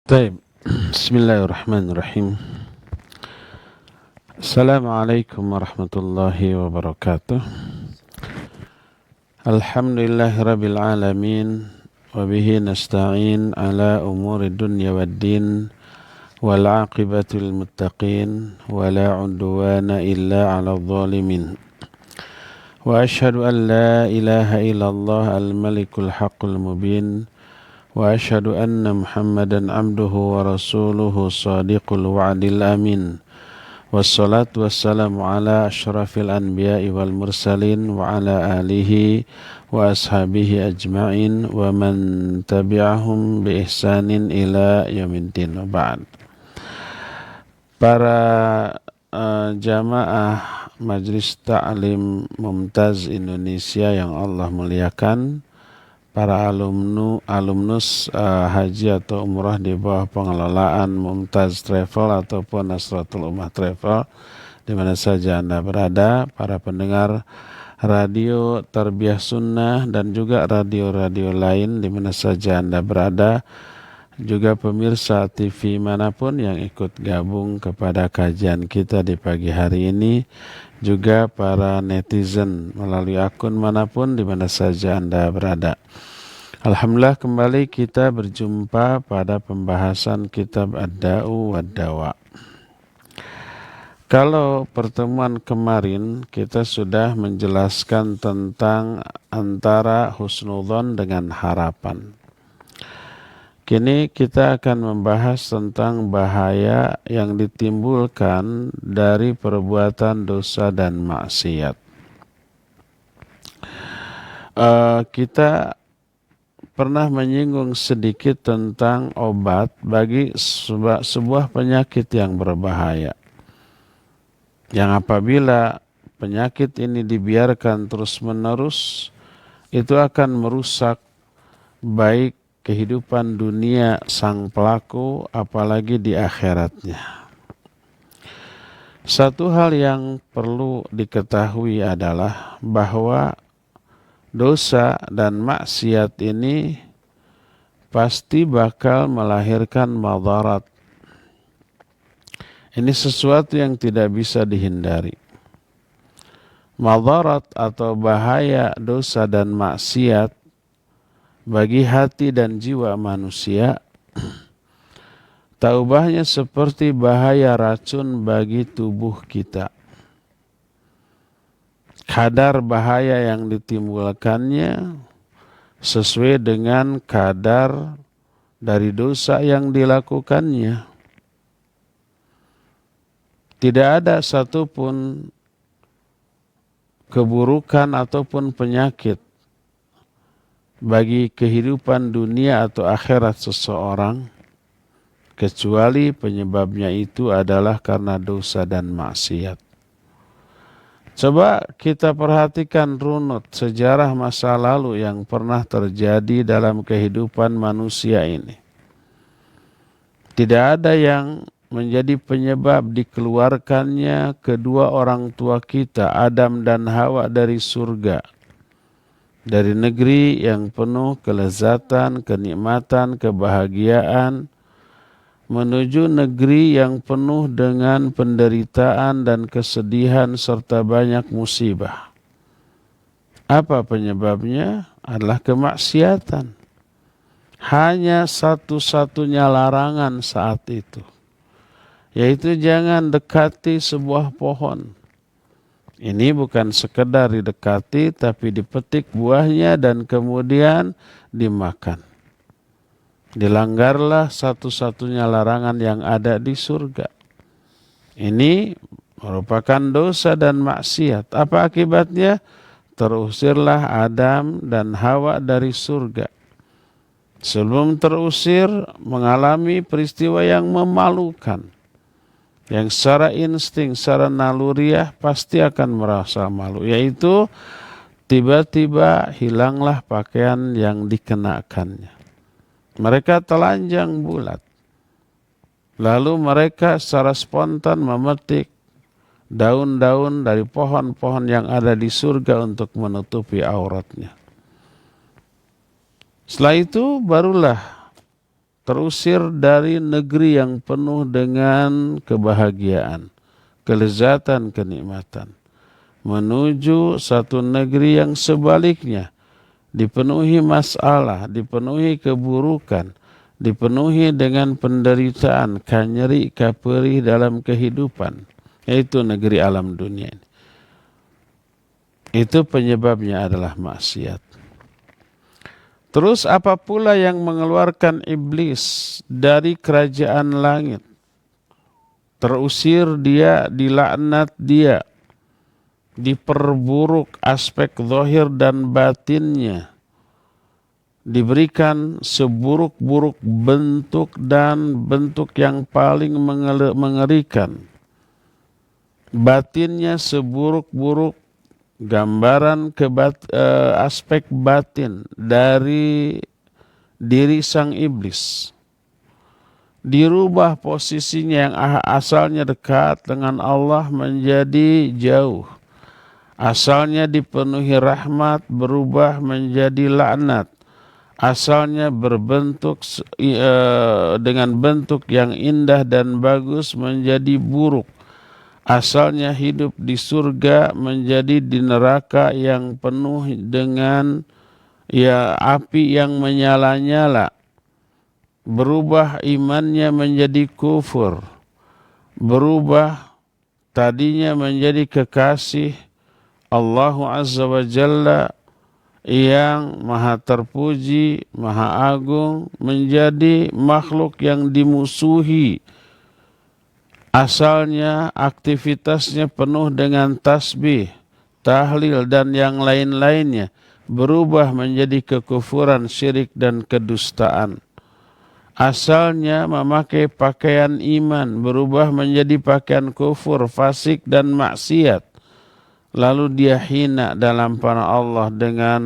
طيب بسم الله الرحمن الرحيم. السلام عليكم ورحمة الله وبركاته. الحمد لله رب العالمين وبه نستعين على أمور الدنيا والدين والعاقبة للمتقين ولا عدوان إلا على الظالمين وأشهد أن لا إله إلا الله الملك الحق المبين وأشهد أن محمدا عبده ورسوله صادق الوعد الأمين والصلاة والسلام على أشرف الأنبياء والمرسلين وعلى آله وأصحابه أجمعين ومن تبعهم بإحسان إلى يوم الدين وبعد. Para jamaah Majelis Ta'lim Mumtaz Indonesia yang Allah muliakan, para alumnus haji atau umrah di bawah pengelolaan Mumtaz Travel ataupun Nasratul Ummah Travel di mana saja Anda berada, para pendengar radio Tarbiyah Sunnah dan juga radio-radio lain di mana saja Anda berada, juga pemirsa TV manapun yang ikut gabung kepada kajian kita di pagi hari ini, juga para netizen melalui akun manapun di mana saja Anda berada. Alhamdulillah, kembali kita berjumpa pada pembahasan kitab Ad-Da'u wad-Dawa. Kalau pertemuan kemarin kita sudah menjelaskan tentang antara husnudzon dengan harapan. Kini kita akan membahas tentang bahaya yang ditimbulkan dari perbuatan dosa dan maksiat. Kita pernah menyinggung sedikit tentang obat bagi sebuah penyakit yang berbahaya, yang apabila penyakit ini dibiarkan terus-menerus, itu akan merusak baik kehidupan dunia sang pelaku, apalagi di akhiratnya. Satu hal yang perlu diketahui adalah bahwa dosa dan maksiat ini pasti bakal melahirkan madarat. Ini sesuatu yang tidak bisa dihindari. Madarat atau bahaya dosa dan maksiat bagi hati dan jiwa manusia tak ubahnya seperti bahaya racun bagi tubuh kita. Kadar bahaya yang ditimbulkannya sesuai dengan kadar dari dosa yang dilakukannya. Tidak ada satupun keburukan ataupun penyakit bagi kehidupan dunia atau akhirat seseorang kecuali penyebabnya itu adalah karena dosa dan maksiat. Coba kita perhatikan runut sejarah masa lalu yang pernah terjadi dalam kehidupan manusia ini. Tidak ada yang menjadi penyebab dikeluarkannya kedua orang tua kita, Adam dan Hawa, dari surga, dari negeri yang penuh kelezatan, kenikmatan, kebahagiaan, menuju negeri yang penuh dengan penderitaan dan kesedihan serta banyak musibah. Apa penyebabnya? Adalah kemaksiatan. Hanya satu-satunya larangan saat itu, yaitu jangan dekati sebuah pohon. Ini bukan sekedar didekati, tapi dipetik buahnya dan kemudian dimakan. Dilanggarlah satu-satunya larangan yang ada di surga. Ini merupakan dosa dan maksiat. Apa akibatnya? Terusirlah Adam dan Hawa dari surga. Sebelum terusir, mengalami peristiwa yang memalukan, yang secara insting, secara naluriah pasti akan merasa malu, yaitu tiba-tiba hilanglah pakaian yang dikenakannya. Mereka telanjang bulat. Lalu mereka secara spontan memetik daun-daun dari pohon-pohon yang ada di surga untuk menutupi auratnya. Setelah itu barulah terusir dari negeri yang penuh dengan kebahagiaan, kelezatan, kenikmatan, menuju satu negeri yang sebaliknya, dipenuhi masalah, dipenuhi keburukan, dipenuhi dengan penderitaan, kanyeri, kaperih dalam kehidupan, yaitu negeri alam dunia. Itu penyebabnya adalah maksiat. Terus apa pula yang mengeluarkan iblis dari kerajaan langit? Terusir dia, dilaknat dia, diperburuk aspek zahir dan batinnya, diberikan seburuk-buruk bentuk dan bentuk yang paling mengerikan. Batinnya seburuk-buruk gambaran aspek batin dari diri sang iblis. Dirubah posisinya yang asalnya dekat dengan Allah menjadi jauh. Asalnya dipenuhi rahmat berubah menjadi laknat. Asalnya berbentuk dengan bentuk yang indah dan bagus menjadi buruk. Asalnya hidup di surga menjadi di neraka yang penuh dengan api yang menyala-nyala. Berubah imannya menjadi kufur. Berubah tadinya menjadi kekasih Allah Azza wa Jalla yang maha terpuji, maha agung, menjadi makhluk yang dimusuhi. Asalnya aktivitasnya penuh dengan tasbih, tahlil dan yang lain-lainnya, berubah menjadi kekufuran, syirik dan kedustaan. Asalnya memakai pakaian iman, berubah menjadi pakaian kufur, fasik dan maksiat. Lalu dia hina dalam pandangan Allah dengan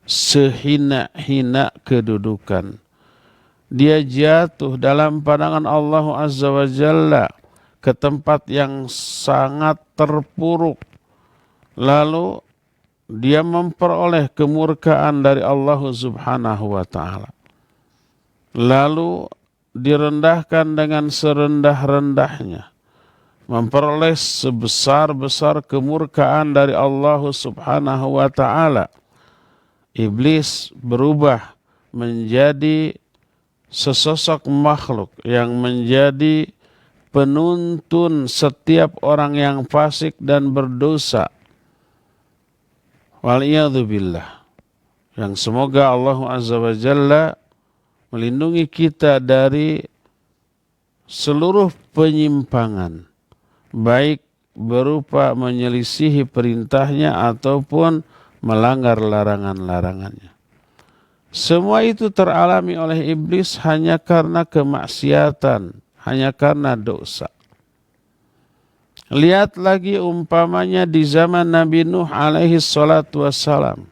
sehina-hina kedudukan. Dia jatuh dalam pandangan Allah Azza wa Jalla ke tempat yang sangat terpuruk. Lalu dia memperoleh kemurkaan dari Allah Subhanahu wa ta'ala. Lalu direndahkan dengan serendah-rendahnya. Memperoleh sebesar-besar kemurkaan dari Allah Subhanahu wa ta'ala. Iblis berubah menjadi sesosok makhluk yang menjadi penuntun setiap orang yang fasik dan berdosa. Waliyadzubillah. Yang semoga Allah Azza wa Jalla melindungi kita dari seluruh penyimpangan, baik berupa menyelisihi perintahnya ataupun melanggar larangan-larangannya. Semua itu teralami oleh iblis hanya karena kemaksiatan, hanya karena dosa. Lihat lagi umpamanya di zaman Nabi Nuh alaihi salatu wassalam.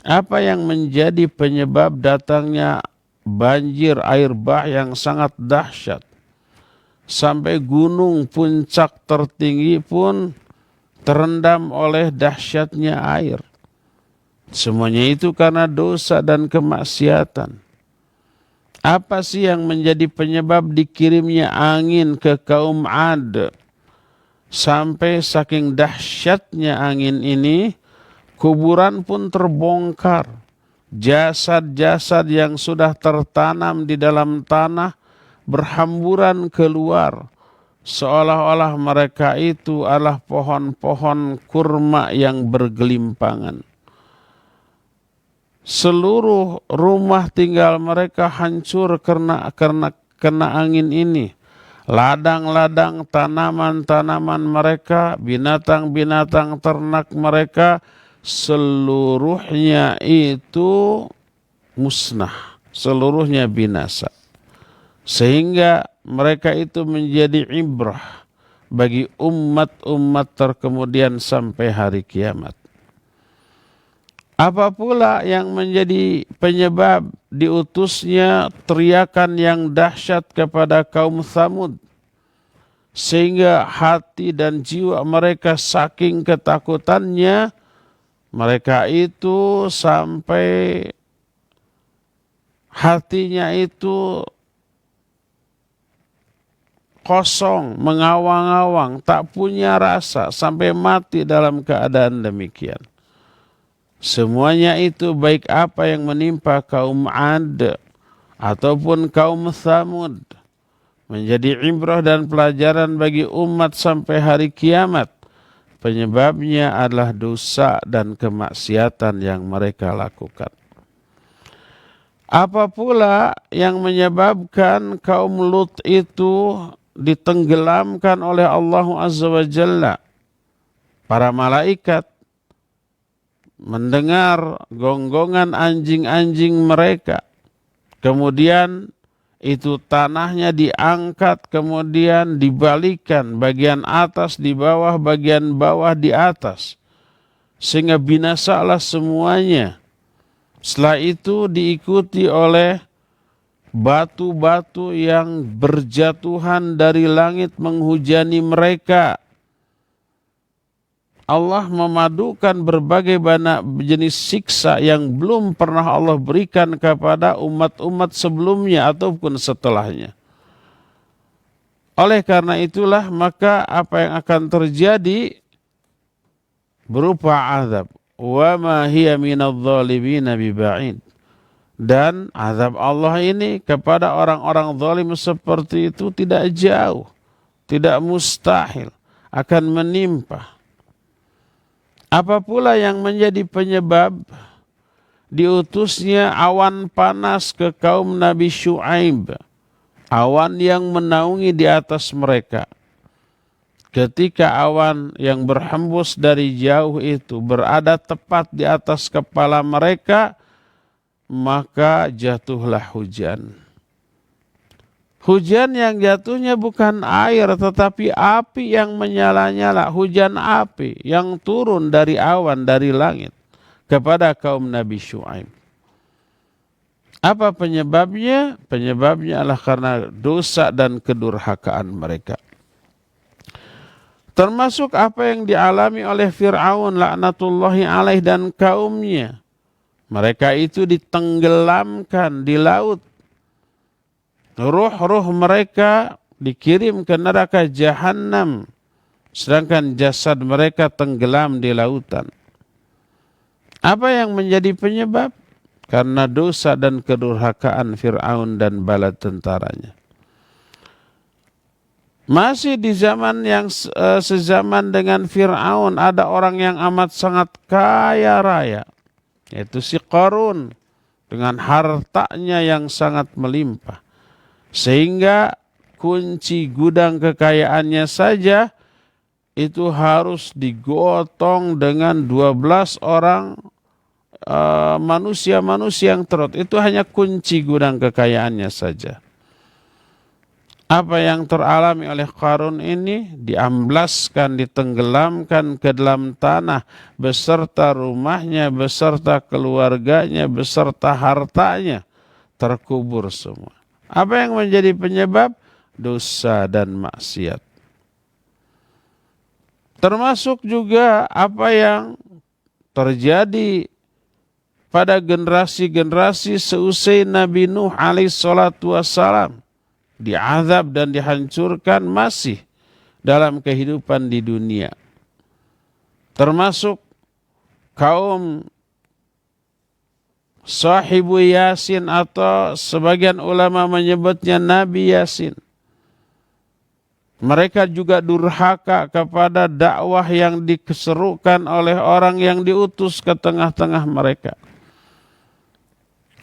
Apa yang menjadi penyebab datangnya banjir air bah yang sangat dahsyat. Sampai gunung puncak tertinggi pun terendam oleh dahsyatnya air. Semuanya itu karena dosa dan kemaksiatan. Apa sih yang menjadi penyebab dikirimnya angin ke kaum Ad? Sampai saking dahsyatnya angin ini, kuburan pun terbongkar. Jasad-jasad yang sudah tertanam di dalam tanah berhamburan keluar. Seolah-olah mereka itu adalah pohon-pohon kurma yang bergelimpangan. Seluruh rumah tinggal mereka hancur karena kena angin ini. Ladang-ladang tanaman-tanaman mereka, binatang-binatang ternak mereka, seluruhnya itu musnah, seluruhnya binasa. Sehingga mereka itu menjadi ibrah bagi umat-umat terkemudian sampai hari kiamat. Apa pula yang menjadi penyebab diutusnya teriakan yang dahsyat kepada kaum Tsamud, sehingga hati dan jiwa mereka saking ketakutannya, mereka itu sampai hatinya itu kosong, mengawang-awang, tak punya rasa sampai mati dalam keadaan demikian. Semuanya itu baik apa yang menimpa kaum Ad ataupun kaum Tsamud menjadi ibrah dan pelajaran bagi umat sampai hari kiamat. Penyebabnya adalah dosa dan kemaksiatan yang mereka lakukan. Apa pula yang menyebabkan kaum Lut itu ditenggelamkan oleh Allah Azza wa Jalla? Para malaikat mendengar gonggongan anjing-anjing mereka. Kemudian itu tanahnya diangkat, kemudian dibalikan, bagian atas di bawah, bagian bawah di atas. Sehingga binasalah semuanya. Setelah itu diikuti oleh batu-batu yang berjatuhan dari langit menghujani mereka. Allah memadukan berbagai jenis siksa yang belum pernah Allah berikan kepada umat-umat sebelumnya ataupun setelahnya. Oleh karena itulah maka apa yang akan terjadi berupa azab. Wa ma hiya minadh-dhalimina biba'id. Dan azab Allah ini kepada orang-orang zalim seperti itu tidak jauh, tidak mustahil, akan menimpa. Apa pula yang menjadi penyebab diutusnya awan panas ke kaum Nabi Syuaib? Awan yang menaungi di atas mereka. Ketika awan yang berhembus dari jauh itu berada tepat di atas kepala mereka, maka jatuhlah hujan. Hujan yang jatuhnya bukan air tetapi api yang menyala-nyala. Hujan api yang turun dari awan dari langit kepada kaum Nabi Syuaib. Apa penyebabnya? Penyebabnya adalah karena dosa dan kedurhakaan mereka. Termasuk apa yang dialami oleh Fir'aun laknatullahi alaih dan kaumnya. Mereka itu ditenggelamkan di laut. Ruh-ruh mereka dikirim ke neraka Jahannam, sedangkan jasad mereka tenggelam di lautan. Apa yang menjadi penyebab? Karena dosa dan kedurhakaan Fir'aun dan bala tentaranya. Masih di zaman yang sezaman dengan Fir'aun ada orang yang amat sangat kaya raya, yaitu si Qarun, dengan hartanya yang sangat melimpah. Sehingga kunci gudang kekayaannya saja itu harus digotong dengan 12 orang manusia-manusia yang terut. Itu hanya kunci gudang kekayaannya saja. Apa yang teralami oleh Qarun ini diamblaskan, ditenggelamkan ke dalam tanah beserta rumahnya, beserta keluarganya, beserta hartanya, terkubur semua. Apa yang menjadi penyebab? Dosa dan maksiat. Termasuk juga apa yang terjadi pada generasi-generasi seusai Nabi Nuh alaihissalatu wassalam. Diazab dan dihancurkan masih dalam kehidupan di dunia. Termasuk kaum Sahibu Yasin atau sebagian ulama menyebutnya Nabi Yasin. Mereka juga durhaka kepada dakwah yang dikeserukan oleh orang yang diutus ke tengah-tengah mereka.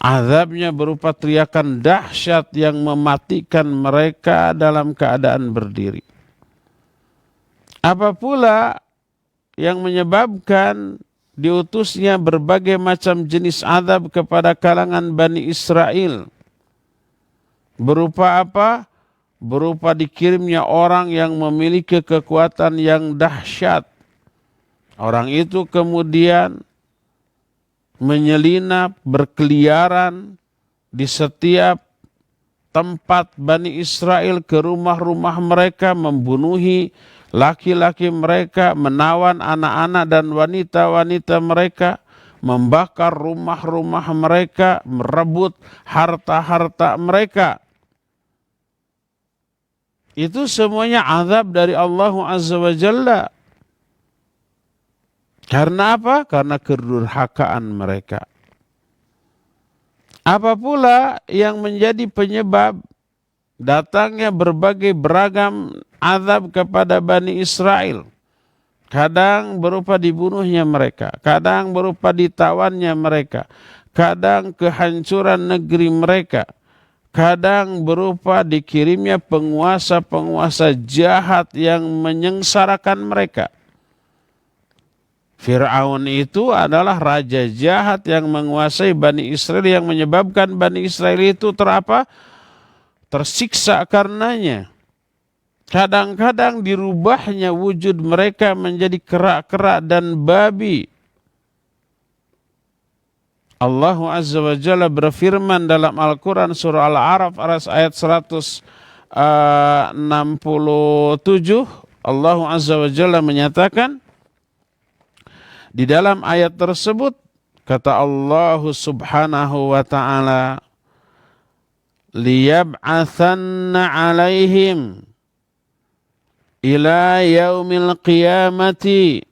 Azabnya berupa teriakan dahsyat yang mematikan mereka dalam keadaan berdiri. Apa pula yang menyebabkan diutusnya berbagai macam jenis azab kepada kalangan Bani Israel? Berupa apa? Berupa dikirimnya orang yang memiliki kekuatan yang dahsyat. Orang itu kemudian menyelinap, berkeliaran di setiap tempat Bani Israel, ke rumah-rumah mereka, membunuhi laki-laki mereka, menawan anak-anak dan wanita-wanita mereka, membakar rumah-rumah mereka, merebut harta-harta mereka. Itu semuanya azab dari Allah Azza wa Jalla. Karena apa? Karena kedurhakaan mereka. Apa pula yang menjadi penyebab datangnya berbagai beragam azab kepada Bani Israel? Kadang berupa dibunuhnya mereka, kadang berupa ditawannya mereka, kadang kehancuran negeri mereka, kadang berupa dikirimnya penguasa-penguasa jahat yang menyengsarakan mereka. Fir'aun itu adalah raja jahat yang menguasai Bani Israel, yang menyebabkan Bani Israel itu tersiksa karenanya. Kadang-kadang dirubahnya wujud mereka menjadi kerak-kerak dan babi. Allah Azza wa Jalla berfirman dalam Al-Quran surah Al-A'raf ayat 167. Allah Azza wa Jalla menyatakan di dalam ayat tersebut, kata Allah Subhanahu wa ta'ala, liyab'athanna 'alaihim ila yaumil qiyamati.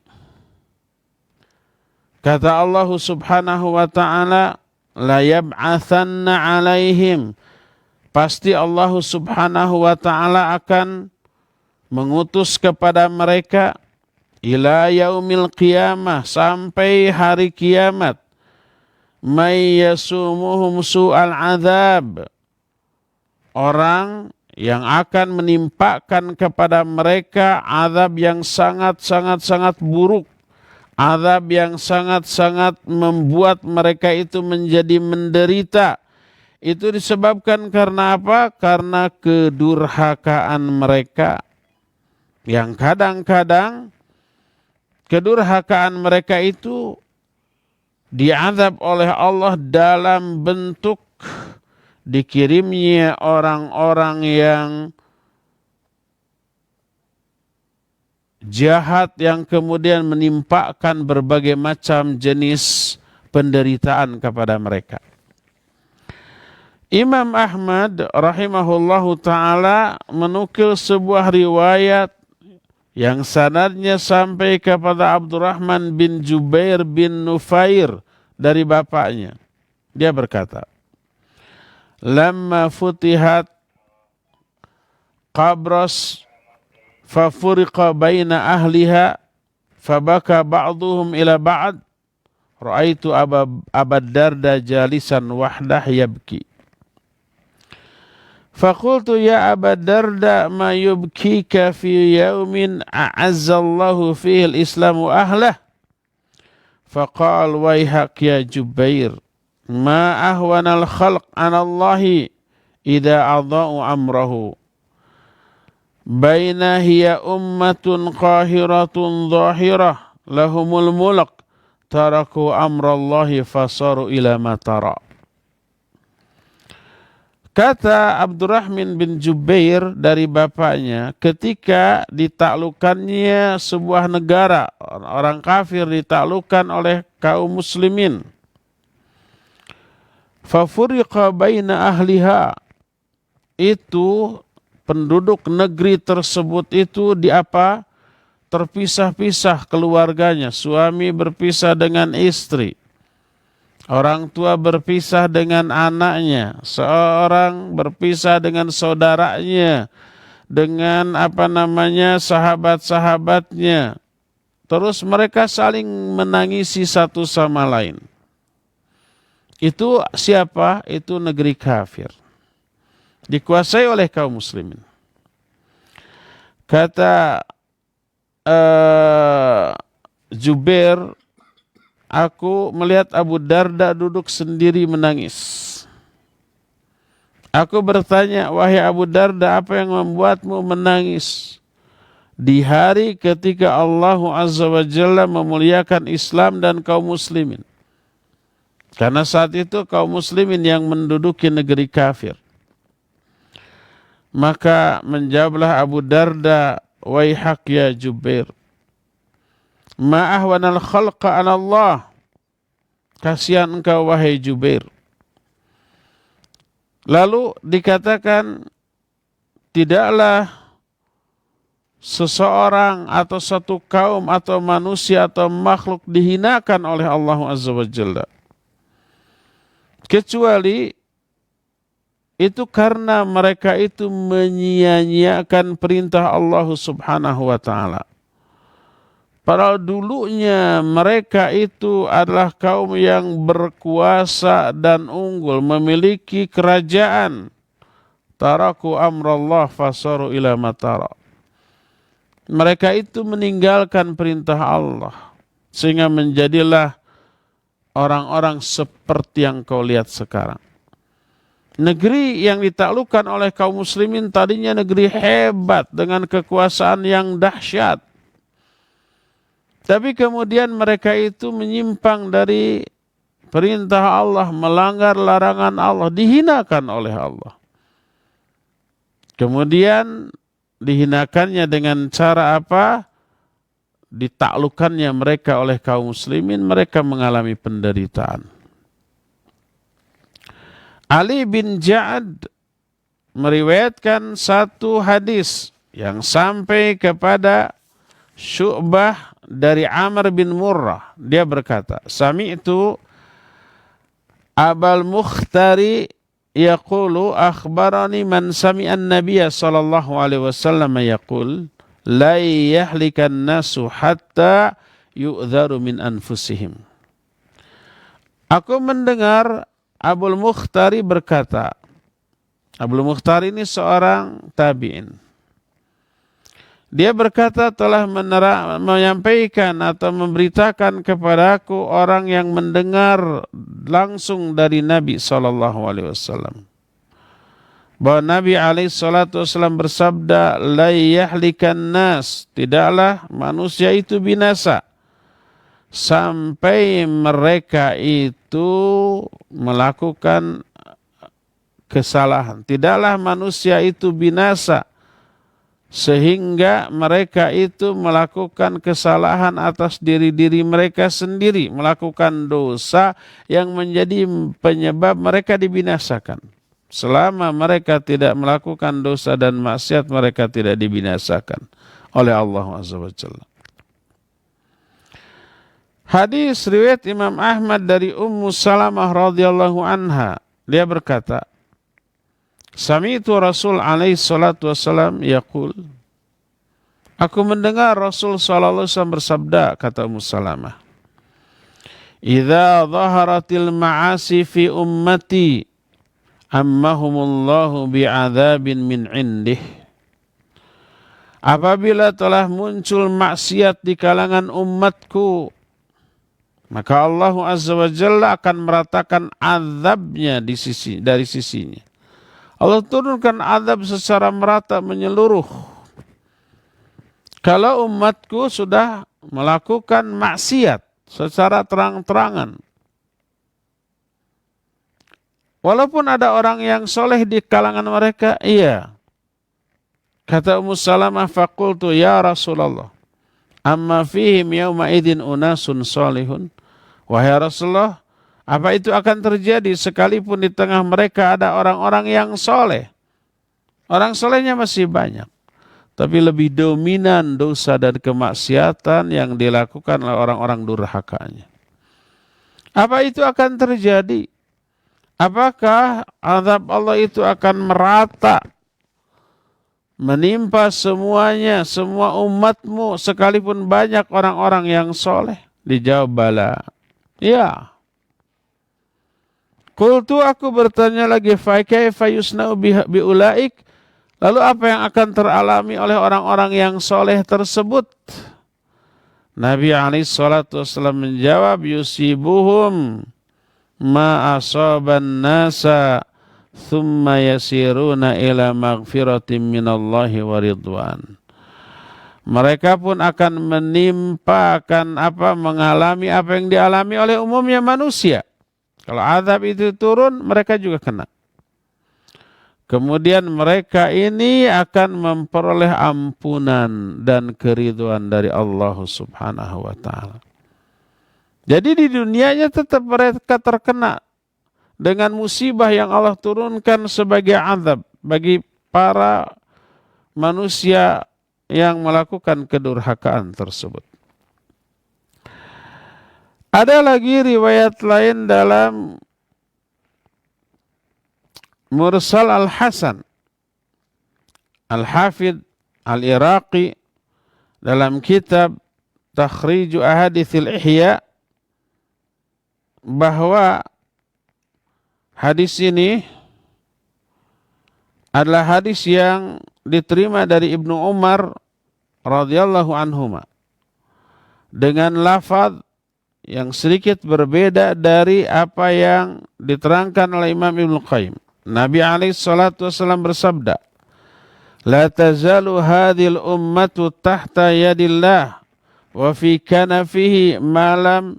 Kata Allah Subhanahu wa ta'ala, la yab'athanna 'alaihim, pasti Allah Subhanahu wa ta'ala akan mengutus kepada mereka ila yaumil qiyamah, sampai hari kiamat, may yasumuhum su'al azab, orang yang akan menimpakan kepada mereka azab yang sangat buruk, azab yang sangat membuat mereka itu menjadi menderita. Itu disebabkan karena apa? Karena kedurhakaan mereka, yang kadang-kadang kedurhakaan mereka itu diazab oleh Allah dalam bentuk dikirimnya orang-orang yang jahat yang kemudian menimpakan berbagai macam jenis penderitaan kepada mereka. Imam Ahmad rahimahullahu ta'ala menukil sebuah riwayat yang sanadnya sampai kepada Abdurrahman bin Jubair bin Nufair dari bapaknya. Dia berkata, lamma futihat Qabras fafuriqa baina ahliha fabaka ba'duhum ila ba'd ra'aitu Abad Darda jalisan wahdah yabki faqultu ya Abad Darda ma yubkika fi yawmin a'azzallahu fihi al-islamu ahlah faqal wayhak ya Jubair ma ahwanal khalq anallahi idha adha'u amrahu baina hiya ummatun qahiratun zahirah lahumul mulk taraku amrallahi fasaru ila matara. Kata Abdurrahman bin Jubair dari bapaknya, ketika ditaklukkannya sebuah negara, orang kafir ditaklukkan oleh kaum muslimin, fafuriqa baina ahliha, itu penduduk negeri tersebut itu terpisah-pisah keluarganya, suami berpisah dengan istri, orang tua berpisah dengan anaknya, seorang berpisah dengan saudaranya, dengan sahabat-sahabatnya. Terus mereka saling menangisi satu sama lain. Itu siapa? Itu negeri kafir, dikuasai oleh kaum muslimin. Kata Jubair, aku melihat Abu Darda duduk sendiri menangis. Aku bertanya, wahai Abu Darda, apa yang membuatmu menangis di hari ketika Allah Azza wa Jalla memuliakan Islam dan kaum muslimin? Karena saat itu kaum muslimin yang menduduki negeri kafir. Maka menjawablah Abu Darda, waihak ya Jubair, ma ahwanal khalqa ala Allah, kasihan engkau wahai Jubair. Lalu dikatakan, tidaklah seseorang atau satu kaum atau manusia atau makhluk dihinakan oleh Allah Azza wa Jalla, kecuali itu karena mereka itu menyia-nyiakan perintah Allah Subhanahu wa Ta'ala. Padahal dulunya mereka itu adalah kaum yang berkuasa dan unggul, memiliki kerajaan. Taraku amrallah fasaru ila matara. Mereka itu meninggalkan perintah Allah, sehingga menjadilah orang-orang seperti yang kau lihat sekarang. Negeri yang ditaklukkan oleh kaum muslimin tadinya negeri hebat dengan kekuasaan yang dahsyat. Tapi kemudian mereka itu menyimpang dari perintah Allah, melanggar larangan Allah, dihinakan oleh Allah. Kemudian dihinakannya dengan cara apa? Ditaklukkannya mereka oleh kaum muslimin, mereka mengalami penderitaan. Ali bin Ja'ad meriwayatkan satu hadis yang sampai kepada Syu'bah dari Amr bin Murrah. Dia berkata, sami'tu Abal Mukhtari yaqulu akhbarani man sami'an Nabiya sallallahu alaihi wasallam yaqul la yahlikan nasu hatta yu'dharu min anfusihim. Aku mendengar Abul Mukhtari berkata, Abul Mukhtari ini seorang tabi'in. Dia berkata telah menyampaikan atau memberitakan kepadaku orang yang mendengar langsung dari Nabi SAW. Bahwa Nabi SAW bersabda, la yahlikan nas, tidaklah manusia itu binasa sampai mereka itu melakukan kesalahan. Tidaklah manusia itu binasa sehingga mereka itu melakukan kesalahan atas diri-diri mereka sendiri, melakukan dosa yang menjadi penyebab mereka dibinasakan. Selama mereka tidak melakukan dosa dan maksiat, mereka tidak dibinasakan oleh Allah Azza wa Jalla. Hadis riwayat Imam Ahmad dari Ummu Salamah radhiyallahu anha, dia berkata, sami'tu Rasul alaihi salatu wassalam yaqul, aku mendengar Rasul sallallahu alaihi wasallam bersabda, kata Ummu Salamah, idza dhaharatil ma'asi fi ummati ammahumullahu bi'adzabin min indih. Apabila telah muncul maksiat di kalangan umatku, maka Allah Azza wa Jalla akan meratakan azabnya dari sisinya. Allah turunkan azab secara merata menyeluruh. Kalau umatku sudah melakukan maksiat secara terang-terangan, walaupun ada orang yang soleh di kalangan mereka, iya. Kata Ummu Salamah, faqultu ya Rasulullah, amma fihim yawma idin unasun solihun. Wahai Rasulullah, apa itu akan terjadi sekalipun di tengah mereka ada orang-orang yang soleh? Orang solehnya masih banyak, tapi lebih dominan dosa dan kemaksiatan yang dilakukan oleh orang-orang durhakanya. Apa itu akan terjadi? Apakah azab Allah itu akan merata menimpa semuanya, semua umatmu, sekalipun banyak orang-orang yang soleh? Dijawab bala. Ya. Qultu, aku bertanya lagi, fa kaifa yusna'u biulaik? Lalu apa yang akan teralami oleh orang-orang yang soleh tersebut? Nabi SAW menjawab, yusibuhum ma asaban nasa thumma yasiruna ila maghfiratin minallahi wa ridwan. Mereka pun akan mengalami apa yang dialami oleh umumnya manusia. Kalau azab itu turun, mereka juga kena. Kemudian mereka ini akan memperoleh ampunan dan keridhaan dari Allah Subhanahu wa ta'ala. Jadi di dunianya tetap mereka terkena dengan musibah yang Allah turunkan sebagai azab bagi para manusia yang melakukan kedurhakaan tersebut. Ada lagi riwayat lain dalam Mursal Al-Hasan Al-Hafidh Al-Iraqi dalam kitab Takhriju Ahaditsil Ihya, bahwa hadis ini adalah hadis yang diterima dari Ibnu Umar radhiyallahu anhuma dengan lafaz yang sedikit berbeda dari apa yang diterangkan oleh Imam Ibnu Qayyim. Nabi alaihi salatu wasallam bersabda, "La tazalu hadhil ummatu tahta yadillah wa fi kanafihi ma lam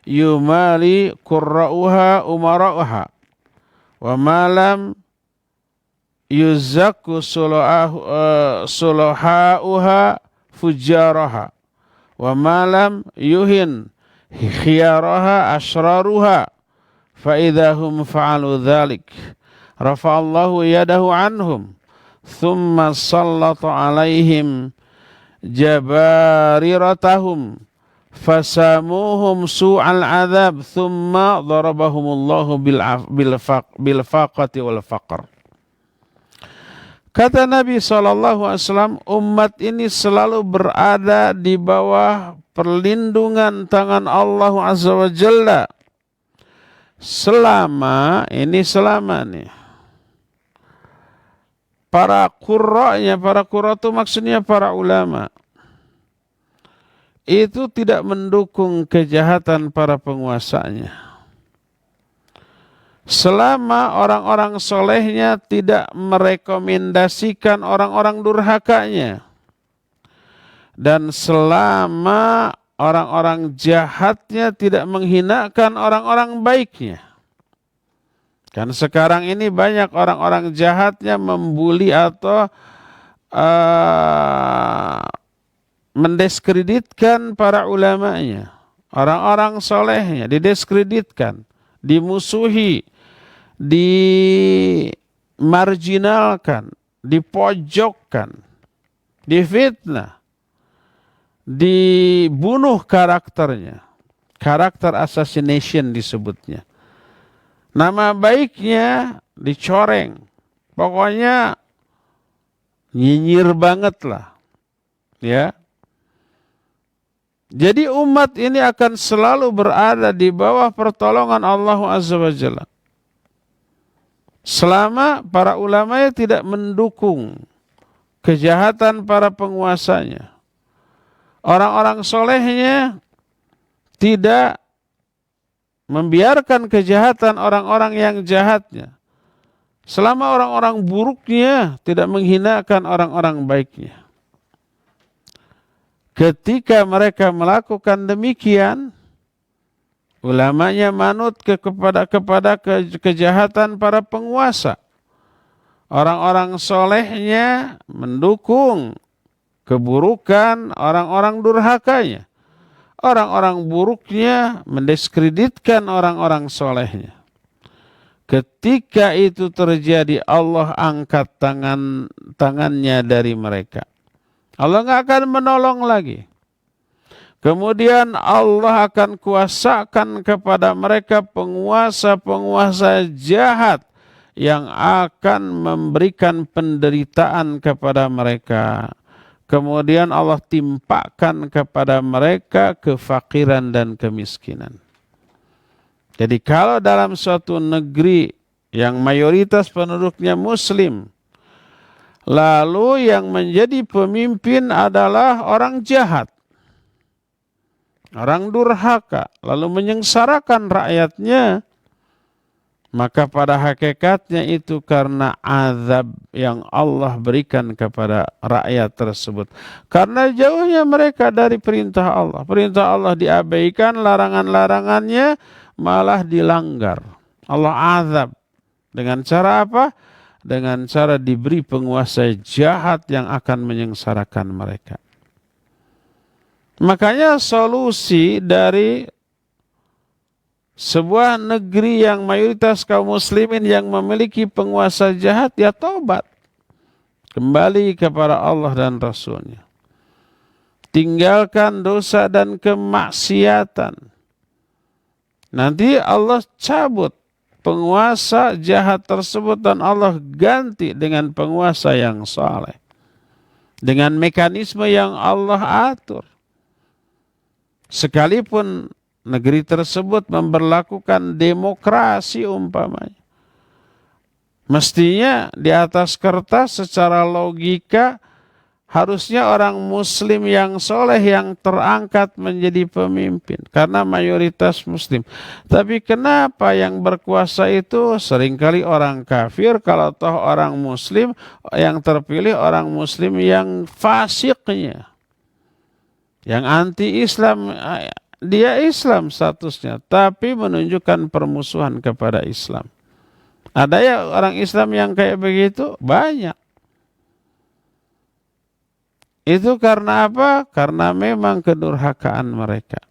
yumali qurra'uha umara'uha wa ma lam yuzakku sulaha'uha fujaraha wa ma lam yuhin khiyaraha asraruha fa idahum fa'alu dhalik rafa'allahu yadahu anhum thumma sallata alaihim jabariratahum fasamuhum su'al adhab thumma darabahumullahu bil faqati wal faqr." Kata Nabi SAW, umat ini selalu berada di bawah perlindungan tangan Allah Azza wa Jalla selama para qurra'nya, para qurra' itu maksudnya para ulama, itu tidak mendukung kejahatan para penguasanya. Selama orang-orang solehnya tidak merekomendasikan orang-orang durhakanya. Dan selama orang-orang jahatnya tidak menghinakan orang-orang baiknya. Kan sekarang ini banyak orang-orang jahatnya membuli atau mendiskreditkan para ulamanya. Orang-orang solehnya didiskreditkan, dimusuhi, dimarginalkan, dipojokkan, difitnah, dibunuh karakternya. Karakter assassination disebutnya. Nama baiknya dicoreng. Pokoknya nyinyir banget lah. Ya. Jadi umat ini akan selalu berada di bawah pertolongan Allah Azza wa Jalla. Selama para ulamanya tidak mendukung kejahatan para penguasanya. Orang-orang solehnya tidak membiarkan kejahatan orang-orang yang jahatnya. Selama orang-orang buruknya tidak menghinakan orang-orang baiknya. Ketika mereka melakukan demikian, ulamanya manut kepada kejahatan para penguasa. Orang-orang solehnya mendukung keburukan orang-orang durhakanya. Orang-orang buruknya mendiskreditkan orang-orang solehnya. Ketika itu terjadi, Allah angkat tangannya dari mereka. Allah nggak akan menolong lagi. Kemudian Allah akan kuasakan kepada mereka penguasa-penguasa jahat yang akan memberikan penderitaan kepada mereka. Kemudian Allah timpakan kepada mereka kefakiran dan kemiskinan. Jadi kalau dalam suatu negeri yang mayoritas penduduknya muslim, lalu yang menjadi pemimpin adalah orang jahat, orang durhaka, lalu menyengsarakan rakyatnya, maka pada hakikatnya itu karena azab yang Allah berikan kepada rakyat tersebut. Karena jauhnya mereka dari perintah Allah. Perintah Allah diabaikan, larangan-larangannya malah dilanggar. Allah azab. Dengan cara apa? Dengan cara diberi penguasa jahat yang akan menyengsarakan mereka. Makanya solusi dari sebuah negeri yang mayoritas kaum muslimin yang memiliki penguasa jahat, ya tobat. Kembali kepada Allah dan Rasulnya. Tinggalkan dosa dan kemaksiatan. Nanti Allah cabut penguasa jahat tersebut dan Allah ganti dengan penguasa yang saleh. Dengan mekanisme yang Allah atur. Sekalipun negeri tersebut memberlakukan demokrasi umpamanya. Mestinya di atas kertas secara logika harusnya orang muslim yang soleh yang terangkat menjadi pemimpin. Karena mayoritas muslim. Tapi kenapa yang berkuasa itu seringkali orang kafir, kalau toh orang muslim yang terpilih orang muslim yang fasiknya. Yang anti-Islam, dia Islam statusnya, tapi menunjukkan permusuhan kepada Islam. Ada ya orang Islam yang kayak begitu? Banyak. Itu karena apa? Karena memang kedurhakaan mereka.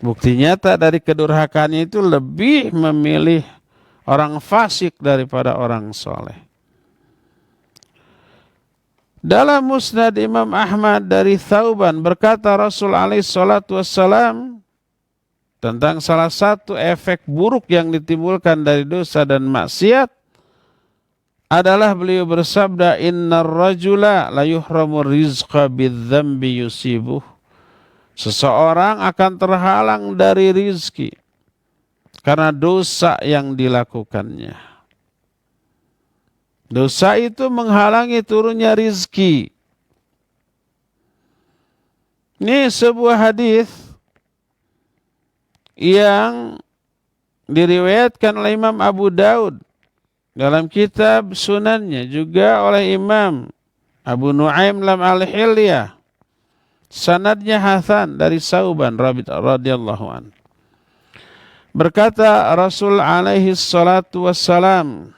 Bukti nyata dari kedurhakaannya itu lebih memilih orang fasik daripada orang soleh. Dalam Musnad Imam Ahmad dari Thauban berkata Rasul alaihi salatu wassalam tentang salah satu efek buruk yang ditimbulkan dari dosa dan maksiat adalah beliau bersabda, innar rajula la yuhramu rizqa bidzambi yusibuh. Seseorang akan terhalang dari rizki karena dosa yang dilakukannya. Dosa itu menghalangi turunnya rizki. Ini sebuah hadis yang diriwayatkan oleh Imam Abu Daud dalam kitab sunannya, juga oleh Imam Abu Nuaim dalam Al-Hilyah. Sanadnya hasan dari Sauban radhiyallahu an. Berkata Rasul alaihi salatu wassalam,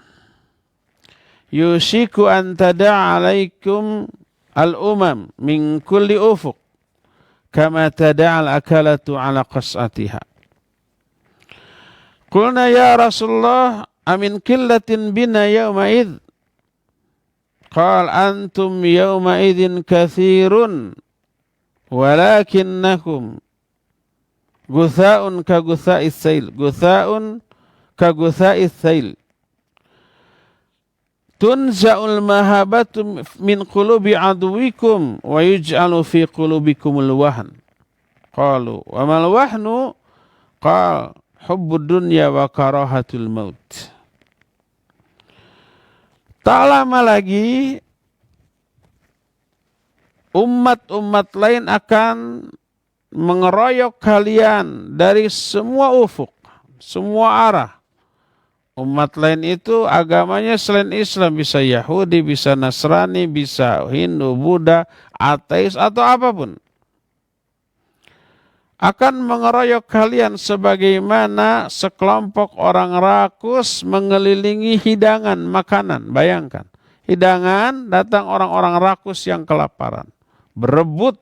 yushiku an tada'a alaikum al-umam min kulli ufuq kama tada'a al-akalatu ala qas'atiha. Qulna ya Rasulullah amin killatin bina yawma idh. Qal antum yawma idhin kathirun walakinnakum gutha'un ka gutha'is sail. Gutha'un ka gutha'is sail. Tunza'ul mahabatu min qulubi aduwikum wa yuj'alu fi qulubikumul wahn. Qalu wa mal wahnu? Qal hubbud dunya wa karahatul maut. Tak lama lagi umat-umat lain akan mengeroyok kalian dari semua ufuk, semua arah. Umat lain itu agamanya selain Islam, bisa Yahudi, bisa Nasrani, bisa Hindu, Buddha, ateis atau apapun. Akan mengeroyok kalian sebagaimana sekelompok orang rakus mengelilingi hidangan makanan. Bayangkan, hidangan datang orang-orang rakus yang kelaparan. Berebut,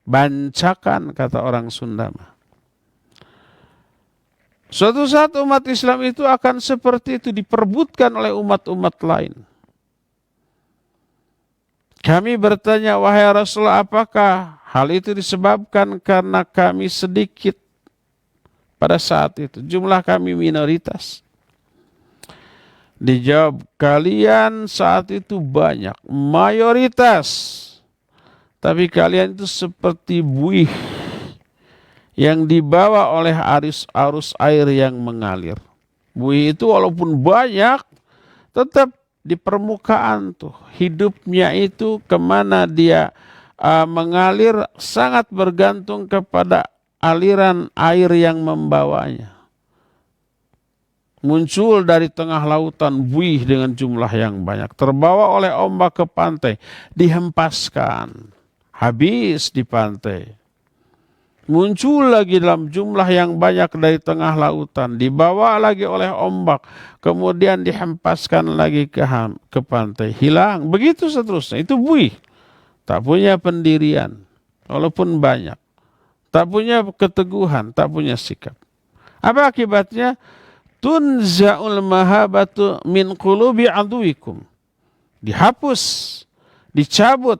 bancakan kata orang Sunda. Suatu saat umat Islam itu akan seperti itu, diperebutkan oleh umat-umat lain. Kami bertanya, wahai Rasulullah, apakah hal itu disebabkan karena kami sedikit pada saat itu? Jumlah kami minoritas. Dijawab, kalian saat itu banyak, mayoritas. Tapi kalian itu seperti buih yang dibawa oleh arus air yang mengalir. Buih itu walaupun banyak, tetap di permukaan tuh. Hidupnya itu kemana dia mengalir sangat bergantung kepada aliran air yang membawanya. Muncul dari tengah lautan buih dengan jumlah yang banyak. Terbawa oleh ombak ke pantai, dihempaskan. Habis di pantai. Muncul lagi dalam jumlah yang banyak dari tengah lautan, dibawa lagi oleh ombak, kemudian dihempaskan lagi ke pantai, hilang, begitu seterusnya. Itu buih, tak punya pendirian, walaupun banyak, tak punya keteguhan, tak punya sikap. Apa akibatnya? Tunza'ul mahabatu min qulubi aduwikum. Dihapus, dicabut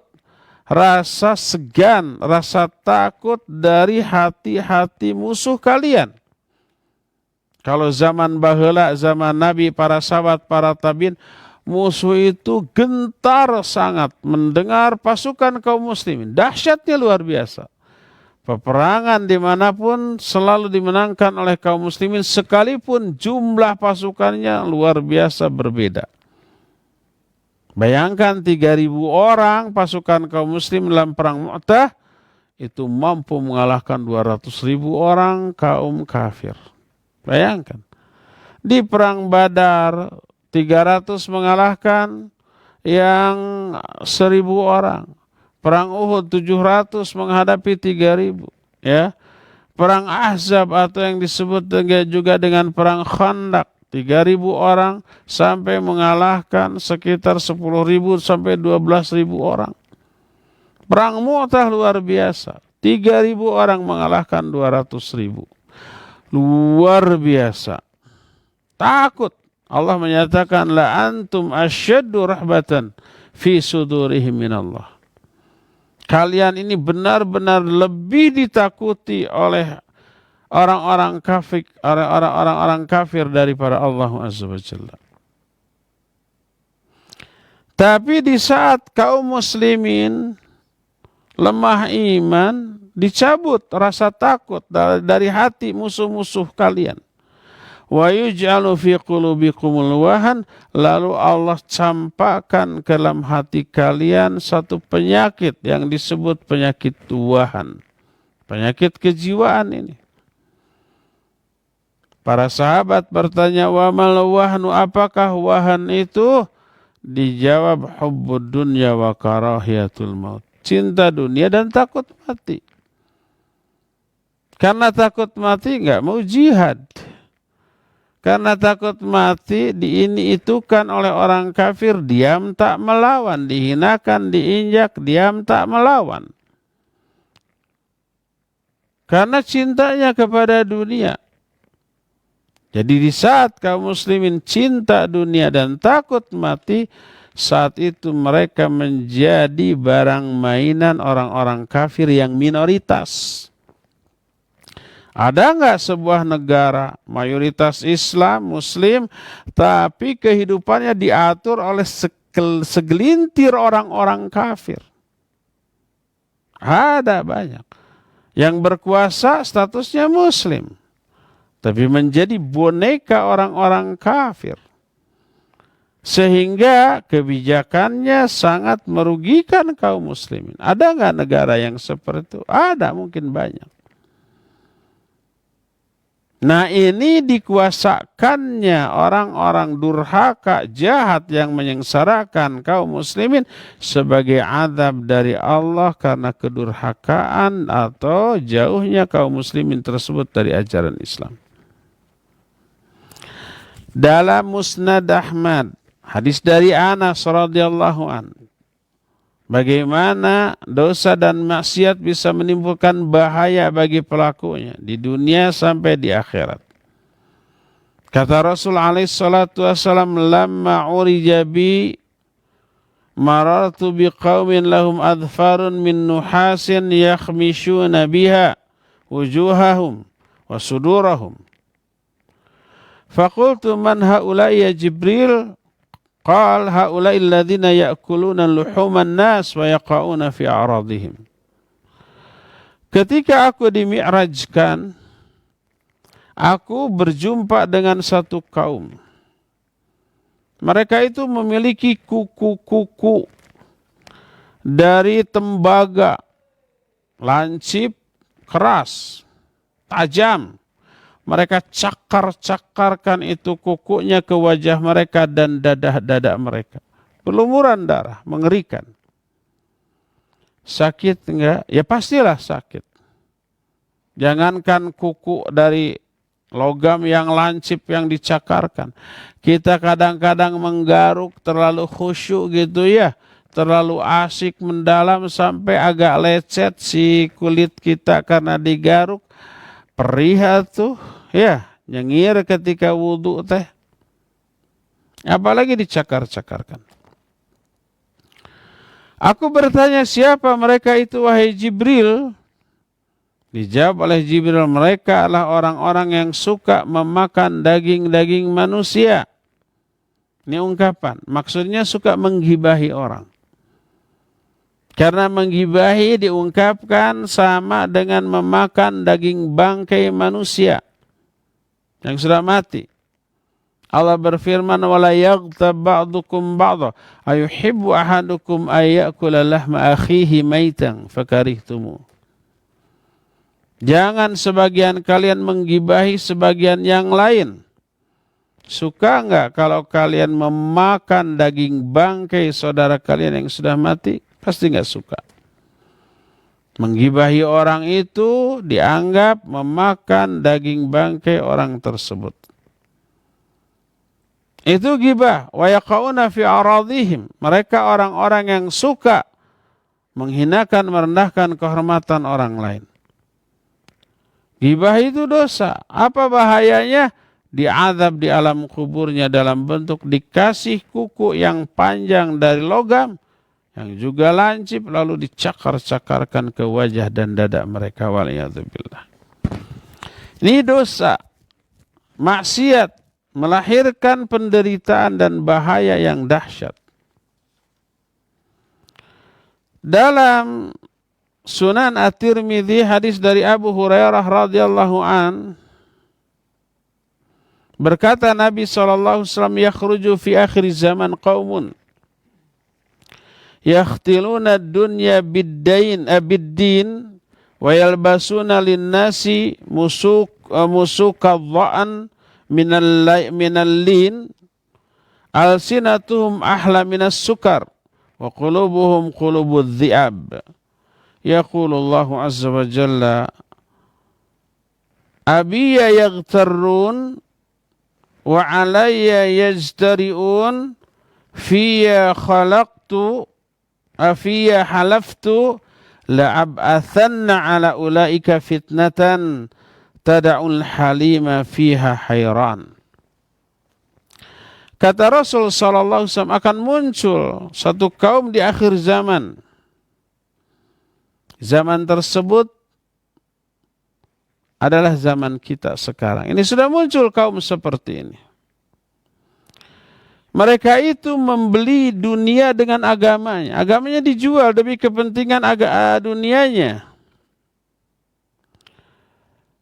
rasa segan, rasa takut dari hati-hati musuh kalian. Kalau zaman baheula, zaman Nabi, para sahabat, para tabiin, musuh itu gentar sangat mendengar pasukan kaum muslimin. Dahsyatnya luar biasa. Peperangan dimanapun selalu dimenangkan oleh kaum muslimin sekalipun jumlah pasukannya luar biasa berbeda. Bayangkan 3.000 orang pasukan kaum muslim dalam perang Mu'tah itu mampu mengalahkan 200.000 orang kaum kafir. Bayangkan. Di perang Badar 300 mengalahkan yang 1.000 orang. Perang Uhud 700 menghadapi 3.000. Ya. Perang Ahzab atau yang disebut juga dengan perang Khandaq 3.000 orang sampai mengalahkan sekitar 10.000 sampai 12.000 orang. Perang Mu'tah luar biasa. 3.000 orang mengalahkan 200.000. Luar biasa. Takut. Allah menyatakan la antum asyaddu rahbatan fi sudurihim minallah. Kalian ini benar-benar lebih ditakuti oleh orang-orang kafir daripada Allah Azza wa Jalla. Tapi di saat kaum muslimin lemah iman, dicabut rasa takut dari hati musuh-musuh kalian. Wa yuj'alu fi qulubikumul wahan, lalu Allah campakkan ke dalam hati kalian satu penyakit yang disebut penyakit wahan. Penyakit kejiwaan ini. Para sahabat bertanya, wa mal wahnu, apakah wahan itu? Dijawab, hubbud dunya wa karahiyatul maut. Cinta dunia dan takut mati. Karena takut mati enggak mau jihad. Karena takut mati diini itu kan oleh orang kafir, diam tak melawan, dihinakan, diinjak, diam tak melawan. Karena cintanya kepada dunia. Jadi di saat kaum muslimin cinta dunia dan takut mati, saat itu mereka menjadi barang mainan orang-orang kafir yang minoritas. Ada nggak sebuah negara mayoritas Islam, Muslim, tapi kehidupannya diatur oleh segelintir orang-orang kafir? Ada banyak. Yang berkuasa statusnya Muslim, tapi menjadi boneka orang-orang kafir. Sehingga kebijakannya sangat merugikan kaum muslimin. Ada nggak negara yang seperti itu? Ada, mungkin banyak. Nah, ini dikuasakannya orang-orang durhaka, jahat yang menyengsarakan kaum muslimin sebagai azab dari Allah karena kedurhakaan atau jauhnya kaum muslimin tersebut dari ajaran Islam. Dalam Musnad Ahmad, hadis dari Anas radhiyallahu an, bagaimana dosa dan maksiat bisa menimbulkan bahaya bagi pelakunya di dunia sampai di akhirat. Kata Rasul alaihi salatu wasallam, lamma urija bi marartu biqaumin lahum adfarun min nuhasin yakhmishuna biha wujuhahum wa sudurahum. Faqultu man haula'i ya Jibril? Qal haula'i alladhina ya'kuluna luhuman nas wa yaqa'una fi a'radihim. Ketika aku dimi'rajkan, aku berjumpa dengan satu kaum. Mereka itu memiliki kuku-kuku dari tembaga, lancip, keras, tajam. Mereka cakar-cakarkan itu kukunya ke wajah mereka dan dada mereka. Berlumuran darah, mengerikan. Sakit enggak? Ya pastilah sakit. Jangankan kuku dari logam yang lancip yang dicakarkan. Kita kadang-kadang menggaruk terlalu khusyuk gitu ya. Terlalu asik mendalam sampai agak lecet si kulit kita karena digaruk. Perih tuh, ya. nyengir ketika wudu teh. Apalagi dicakar-cakarkan. Aku bertanya, siapa mereka itu wahai Jibril? Dijawab oleh Jibril, mereka adalah orang-orang yang suka memakan daging-daging manusia. Ini ungkapan, maksudnya suka menggibahi orang. Karena menggibahi diungkapkan sama dengan memakan daging bangkai manusia yang sudah mati. Allah berfirman, wala yaghtab ba'dukum ba'dha ayuhibbu ahadukum ayyakula lahma akhihi maitan fakarihtumu. Jangan sebagian kalian menggibahi sebagian yang lain. Suka enggak kalau kalian memakan daging bangkai saudara kalian yang sudah mati? Pasti enggak suka. Menggibahi orang itu dianggap memakan daging bangkai orang tersebut. Itu gibah. Wa yaqauna fi aradihim. Mereka orang-orang yang suka menghinakan, merendahkan kehormatan orang lain. Gibah itu dosa. Apa bahayanya? Diazab di alam kuburnya dalam bentuk dikasih kuku yang panjang dari logam, yang juga lancip, lalu dicakar-cakarkan ke wajah dan dada mereka. Waliyadzubillah. Ini dosa. Maksiat. Melahirkan penderitaan dan bahaya yang dahsyat. Dalam Sunan At-Tirmidzi hadis dari Abu Hurairah radhiyallahu an, berkata Nabi sallallahu alaihi wasallam, yakhruju fi akhir zaman qaumun yakhtiluna ad-dunya bid-din wa yalbasuna lin-nasi musukadha'an minal lin alsinatuhum ahla minas sukar wa qulubuhum qulubudz dhi'ab. Yaqulullahu azza wa jalla abiya yaghtarun wa alayya yajtari'un fiyya khalaqtu afiyya halaftu la'ab'athanna ala ulaika fitnatan tada'ul halima fiha hayran. Kata Rasul sallallahu alaihi wasallam, akan muncul satu kaum di akhir zaman. Zaman tersebut adalah zaman kita sekarang. Ini sudah muncul kaum seperti ini. Mereka itu membeli dunia dengan agamanya. Agamanya dijual demi kepentingan dunianya.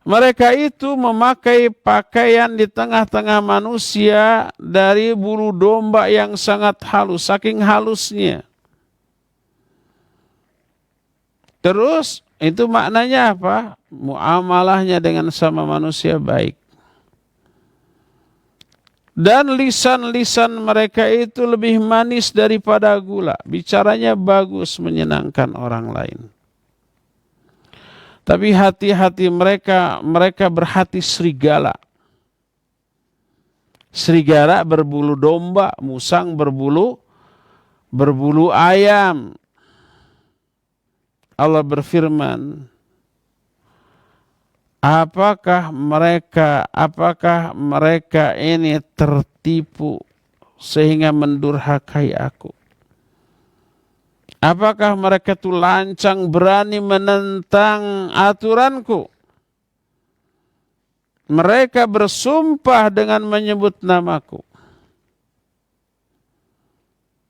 Mereka itu memakai pakaian di tengah-tengah manusia dari bulu domba yang sangat halus, saking halusnya. Terus itu maknanya apa? Muamalahnya dengan sama manusia baik. Dan lisan-lisan mereka itu lebih manis daripada gula. Bicaranya bagus, menyenangkan orang lain. Tapi hati-hati mereka berhati serigala. Serigala berbulu domba, musang berbulu ayam. Allah berfirman, apakah mereka ini tertipu sehingga mendurhakai aku? Apakah mereka itu lancang berani menentang aturanku? Mereka bersumpah dengan menyebut namaku.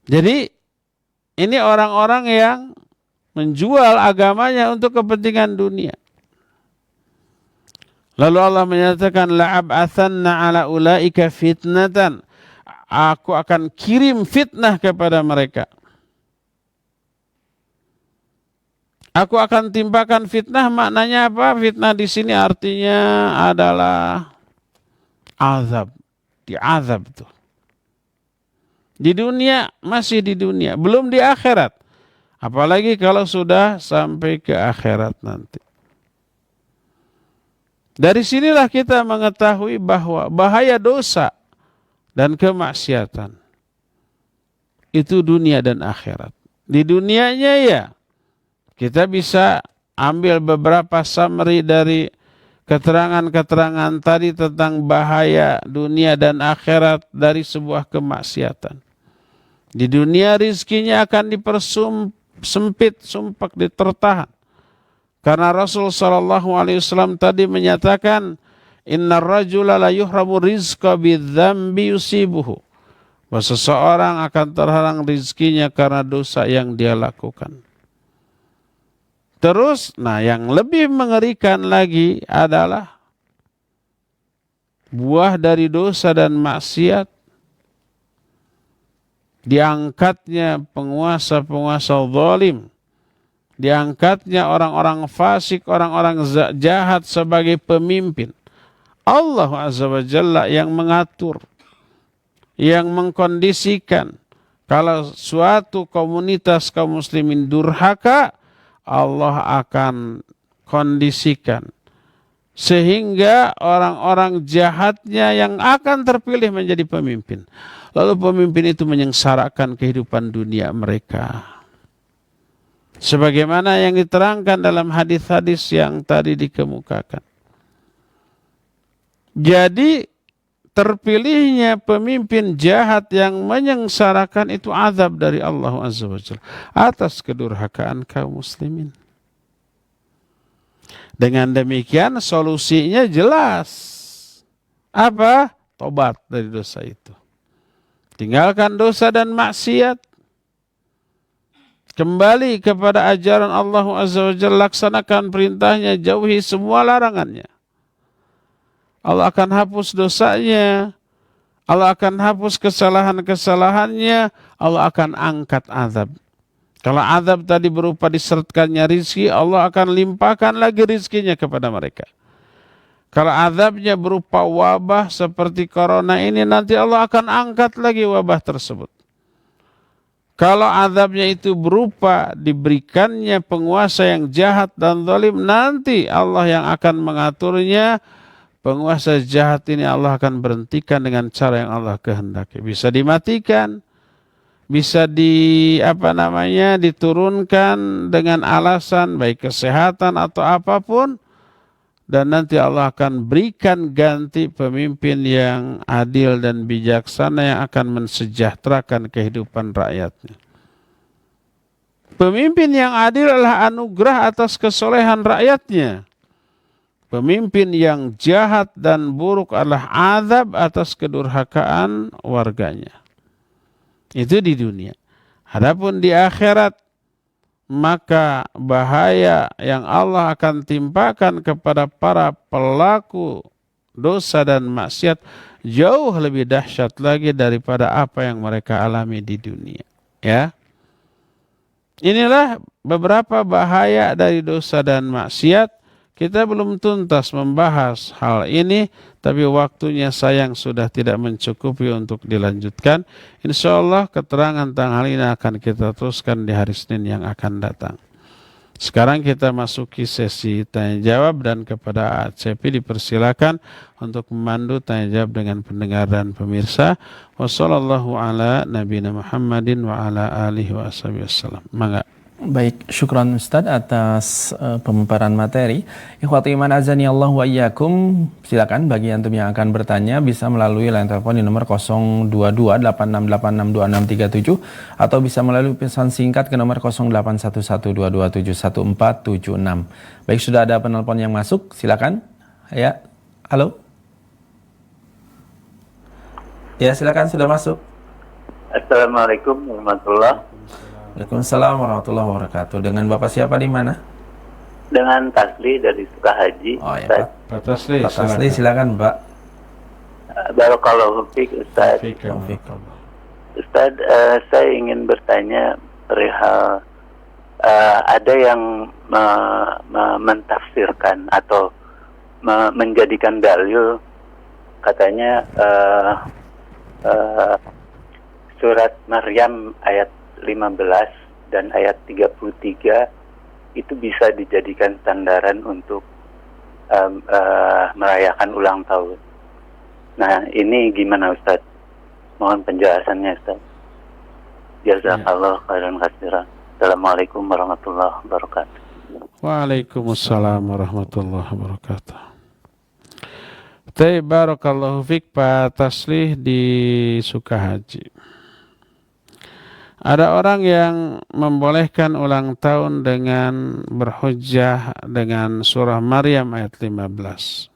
Jadi ini orang-orang yang menjual agamanya untuk kepentingan dunia. Lalu Allah menyatakan, la'ab'athanna ala ulaika fitnatan. Aku akan kirim fitnah kepada mereka. Aku akan timpakan fitnah, maknanya apa? Fitnah di sini artinya adalah azab, diazab tuh. Di dunia, masih di dunia, belum di akhirat. Apalagi kalau sudah sampai ke akhirat nanti. Dari sinilah kita mengetahui bahwa bahaya dosa dan kemaksiatan itu dunia dan akhirat. Di dunianya ya, kita bisa ambil beberapa summary dari keterangan-keterangan tadi tentang bahaya dunia dan akhirat dari sebuah kemaksiatan. Di dunia rizkinya akan dipersempit, sumpak, ditertahan. Karena Rasul SAW tadi menyatakan, Innar rajula la yuhramu rizqa bidzambi yusibuhu. Bahwa seseorang akan terhalang rizkinya karena dosa yang dia lakukan. Terus, yang lebih mengerikan lagi adalah buah dari dosa dan maksiat. Diangkatnya penguasa-penguasa zalim. Diangkatnya orang-orang fasik, orang-orang jahat sebagai pemimpin. Allah Azza wa Jalla yang mengatur, yang mengkondisikan. Kalau suatu komunitas kaum muslimin durhaka, Allah akan kondisikan sehingga orang-orang jahatnya yang akan terpilih menjadi pemimpin. Lalu pemimpin itu menyengsarakan kehidupan dunia mereka. Sebagaimana yang diterangkan dalam hadis-hadis yang tadi dikemukakan. Jadi terpilihnya pemimpin jahat yang menyengsarakan itu azab dari Allah Azza wa Jalla atas kedurhakaan kaum muslimin. Dengan demikian solusinya jelas. Apa? Tobat dari dosa itu. Tinggalkan dosa dan maksiat. Kembali kepada ajaran Allah Azza wa Jalla, laksanakan perintahnya, jauhi semua larangannya. Allah akan hapus dosanya, Allah akan hapus kesalahan-kesalahannya, Allah akan angkat azab. Kalau azab tadi berupa disertkannya rizki, Allah akan limpahkan lagi rizkinya kepada mereka. Kalau azabnya berupa wabah seperti corona ini, nanti Allah akan angkat lagi wabah tersebut. Kalau azabnya itu berupa diberikannya penguasa yang jahat dan zalim, nanti Allah yang akan mengaturnya. Penguasa jahat ini Allah akan berhentikan dengan cara yang Allah kehendaki. Bisa dimatikan, bisa diturunkan dengan alasan baik kesehatan atau apapun, dan nanti Allah akan berikan ganti pemimpin yang adil dan bijaksana yang akan mensejahterakan kehidupan rakyatnya. Pemimpin yang adil adalah anugerah atas kesolehan rakyatnya. Pemimpin yang jahat dan buruk adalah azab atas kedurhakaan warganya. Itu di dunia. Adapun di akhirat, maka bahaya yang Allah akan timpakan kepada para pelaku dosa dan maksiat jauh lebih dahsyat lagi daripada apa yang mereka alami di dunia. Ya. Inilah beberapa bahaya dari dosa dan maksiat. Kita belum tuntas membahas hal ini, tapi waktunya sayang sudah tidak mencukupi untuk dilanjutkan. Insya Allah keterangan tentang hal ini akan kita teruskan di hari Senin yang akan datang. Sekarang kita masuki sesi tanya jawab, dan kepada ACP dipersilakan untuk memandu tanya jawab dengan pendengar dan pemirsa. Wassallallahu ala nabiyina Muhammadin wa ala alihi wa wasallam. Mangga. Baik, syukran Ustadz atas pemaparan materi. Ikhwati iman azani Allah wa iyyakum. Silakan bagi antum yang akan bertanya bisa melalui line telepon di nomor 02286862637 atau bisa melalui pesan singkat ke nomor 081122711476. Baik, sudah ada penelpon yang masuk. Silakan. Ya. Halo. Ya, silakan, sudah masuk. Assalamualaikum warahmatullahi. Waalaikumsalam warahmatullahi wabarakatuh. Dengan Bapak siapa di mana? Dengan Tasli dari Sukahaji. Oh ya, Pak Tasli. Pak Tasli, silakan, Pak. Barakallahu fiik, Ustaz. Ustaz, saya ingin bertanya perihal ada yang mentafsirkan atau menjadikan dalil, katanya surat Maryam ayat 15 dan ayat 33 itu bisa dijadikan sandaran untuk merayakan ulang tahun. Nah, ini gimana Ustaz? Mohon penjelasannya Ustaz. Jazakallah khairan katsiran. Assalamualaikum warahmatullahi wabarakatuh. Waalaikumsalam warahmatullahi wabarakatuh. Barakallahu fiik Pak Taslih di Sukahaji. Ada orang yang membolehkan ulang tahun dengan berhujjah dengan surah Maryam ayat 15.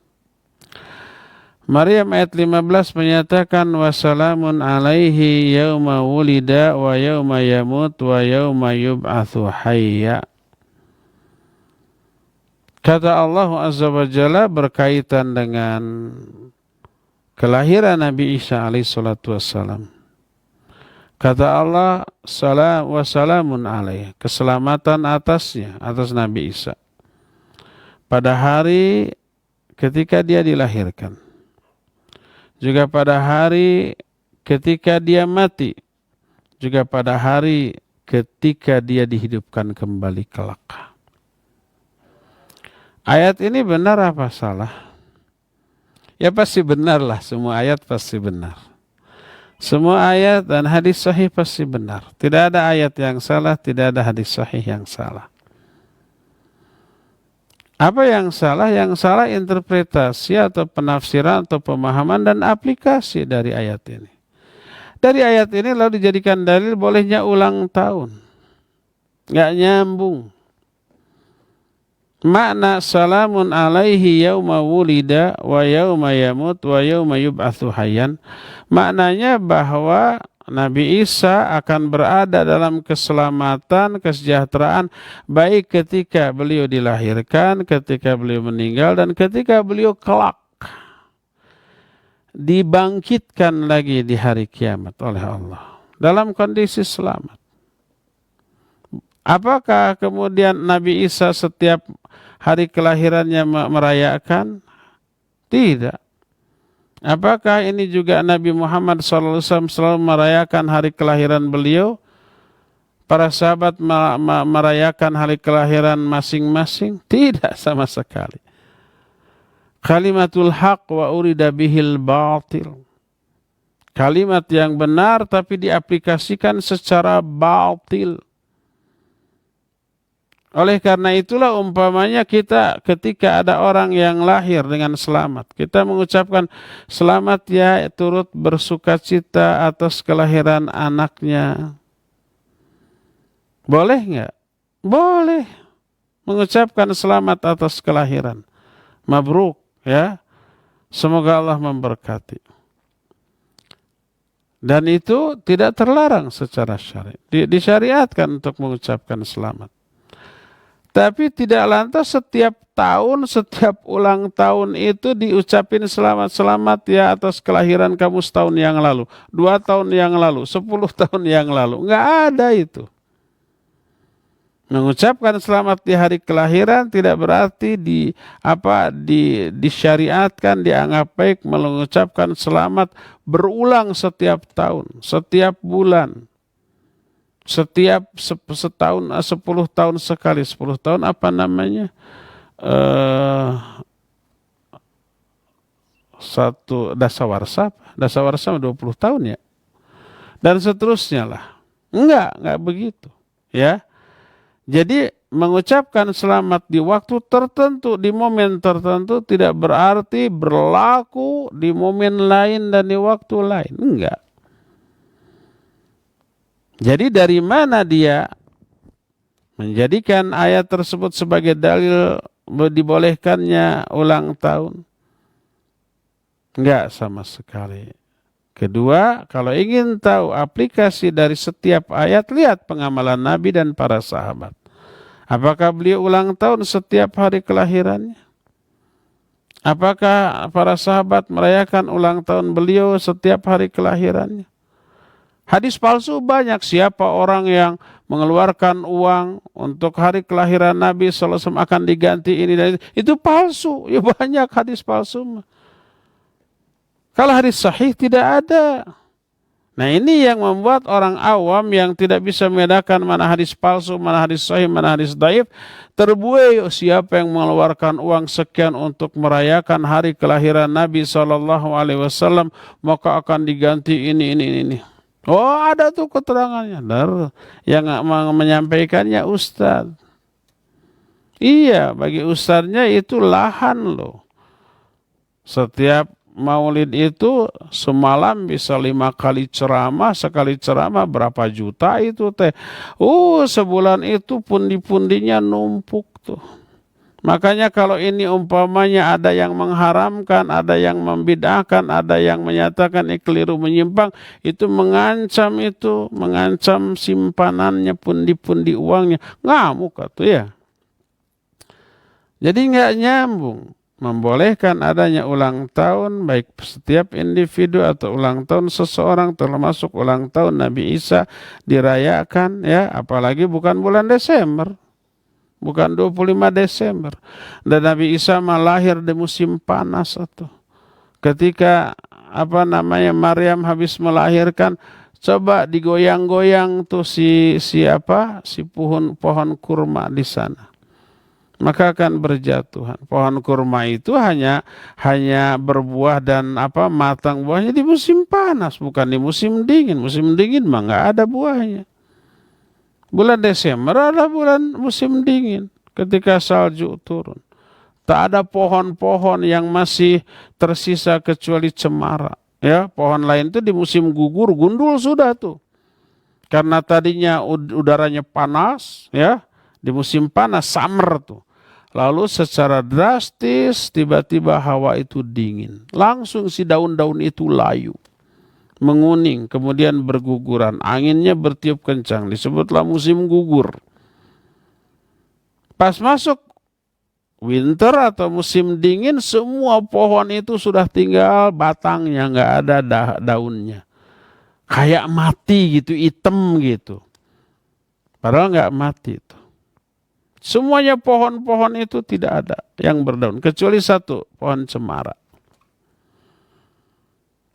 Maryam ayat 15 menyatakan wassalamun alaihi yauma wulida wa yauma yamut wa yauma yub'atsu hayya. Kata Allah Azza wa Jalla berkaitan dengan kelahiran Nabi Isa alaihi salatu wassalam. Kata Allah, salam wa salamun alaih, keselamatan atasnya, atas Nabi Isa. Pada hari ketika dia dilahirkan. Juga pada hari ketika dia mati. Juga pada hari ketika dia dihidupkan kembali kelak. Ayat ini benar apa salah? Ya pasti benar lah, semua ayat pasti benar. Semua ayat dan hadis sahih pasti benar. Tidak ada ayat yang salah, tidak ada hadis sahih yang salah. Apa yang salah? Yang salah interpretasi atau penafsiran atau pemahaman dan aplikasi dari ayat ini. Dari ayat ini lalu dijadikan dalil bolehnya ulang tahun. Nggak nyambung. Makna salamun alaihi yauma wulida wa yauma yamut wa yauma yub'atsu hayyan. Maknanya bahwa Nabi Isa akan berada dalam keselamatan, kesejahteraan baik ketika beliau dilahirkan, ketika beliau meninggal dan ketika beliau kelak dibangkitkan lagi di hari kiamat oleh Allah dalam kondisi selamat. Apakah kemudian Nabi Isa setiap hari kelahirannya merayakan? Tidak. Apakah ini juga Nabi Muhammad SAW selalu merayakan hari kelahiran beliau? Para sahabat merayakan hari kelahiran masing-masing? Tidak sama sekali. Kalimatul haq wa urida bihil batil. Kalimat yang benar tapi diaplikasikan secara batil. Oleh karena itulah umpamanya kita ketika ada orang yang lahir dengan selamat, kita mengucapkan selamat ya, turut bersukacita atas kelahiran anaknya. Boleh nggak? Boleh. Mengucapkan selamat atas kelahiran. Mabruk ya. Semoga Allah memberkati. Dan itu tidak terlarang secara syar'i. Disyariatkan untuk mengucapkan selamat. Tapi tidak lantas setiap tahun, setiap ulang tahun itu diucapin selamat ya atas kelahiran kamu setahun yang lalu, 2 tahun yang lalu, 10 tahun yang lalu. Nggak ada itu. Mengucapkan selamat di hari kelahiran tidak berarti disyariatkan, dianggap baik mengucapkan selamat berulang setiap tahun, setiap bulan. Setiap setahun, 10 tahun sekali, 10 tahun apa namanya? Satu dasawarsa 20 tahun ya. Dan seterusnya lah. Enggak begitu. Ya. Jadi mengucapkan selamat di waktu tertentu, di momen tertentu tidak berarti berlaku di momen lain dan di waktu lain. Enggak. Jadi dari mana dia menjadikan ayat tersebut sebagai dalil dibolehkannya ulang tahun? Enggak sama sekali. Kedua, kalau ingin tahu aplikasi dari setiap ayat, lihat pengamalan Nabi dan para sahabat. Apakah beliau ulang tahun setiap hari kelahirannya? Apakah para sahabat merayakan ulang tahun beliau setiap hari kelahirannya? Hadis palsu banyak. Siapa orang yang mengeluarkan uang untuk hari kelahiran Nabi SAW akan diganti ini dan itu palsu. Ya banyak hadis palsu. Kalau hadis sahih tidak ada. Nah ini yang membuat orang awam yang tidak bisa membedakan mana hadis palsu, mana hadis sahih, mana hadis dhaif, terbuai. Siapa yang mengeluarkan uang sekian untuk merayakan hari kelahiran Nabi SAW, maka akan diganti ini. Oh ada tuh keterangannya. Yang menyampaikannya ustaz. Iya, bagi ustaznya itu lahan loh. Setiap maulid itu semalam bisa 5 kali ceramah, sekali ceramah berapa juta itu teh. Sebulan itu pundi-pundinya numpuk tuh. Makanya kalau ini umpamanya ada yang mengharamkan, ada yang membid'ahkan, ada yang menyatakan ini keliru menyimpang, itu mengancam simpanannya, pundi-pundi uangnya. Ngamuk tuh ya. Jadi nggak nyambung. Membolehkan adanya ulang tahun baik setiap individu atau ulang tahun seseorang, termasuk ulang tahun Nabi Isa dirayakan ya, apalagi bukan bulan Desember. Bukan 25 Desember. Dan Nabi Isa lahir di musim panas atau ketika Maryam habis melahirkan, coba digoyang-goyang tuh si pohon kurma di sana. Maka akan berjatuhan. Pohon kurma itu hanya berbuah dan matang buahnya di musim panas, bukan di musim dingin. Musim dingin mah nggak ada buahnya. Bulan Desember adalah bulan musim dingin ketika salju turun. Tak ada pohon-pohon yang masih tersisa kecuali cemara. Ya, pohon lain itu di musim gugur gundul sudah tuh. Karena tadinya udaranya panas, ya, di musim panas summer tuh. Lalu secara drastis tiba-tiba hawa itu dingin. Langsung si daun-daun itu layu, menguning, kemudian berguguran. Anginnya bertiup kencang, disebutlah musim gugur. Pas masuk winter atau musim dingin, semua pohon itu sudah tinggal batangnya, nggak ada daunnya. Kayak mati gitu, hitam gitu. Padahal nggak mati itu. Semuanya pohon-pohon itu tidak ada yang berdaun, kecuali satu, pohon cemara.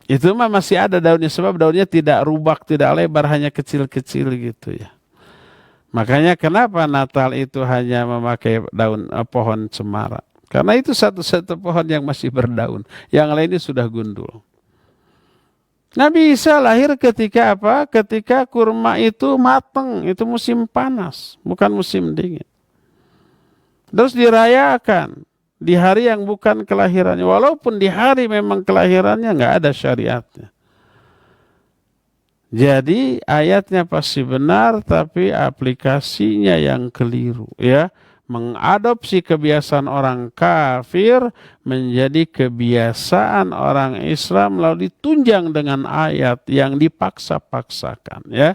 Itu mah masih ada daunnya, sebab daunnya tidak rubak, tidak lebar, hanya kecil-kecil gitu ya. Makanya kenapa Natal itu hanya memakai daun pohon cemara? Karena itu satu-satu pohon yang masih berdaun, yang lainnya sudah gundul. Nabi Isa lahir ketika Ketika kurma itu matang, itu musim panas, bukan musim dingin. Terus dirayakan di hari yang bukan kelahirannya. Walaupun di hari memang kelahirannya nggak ada syariatnya. Jadi ayatnya pasti benar, tapi aplikasinya yang keliru. Ya, mengadopsi kebiasaan orang kafir menjadi kebiasaan orang Islam, lalu ditunjang dengan ayat yang dipaksa-paksakan. Ya,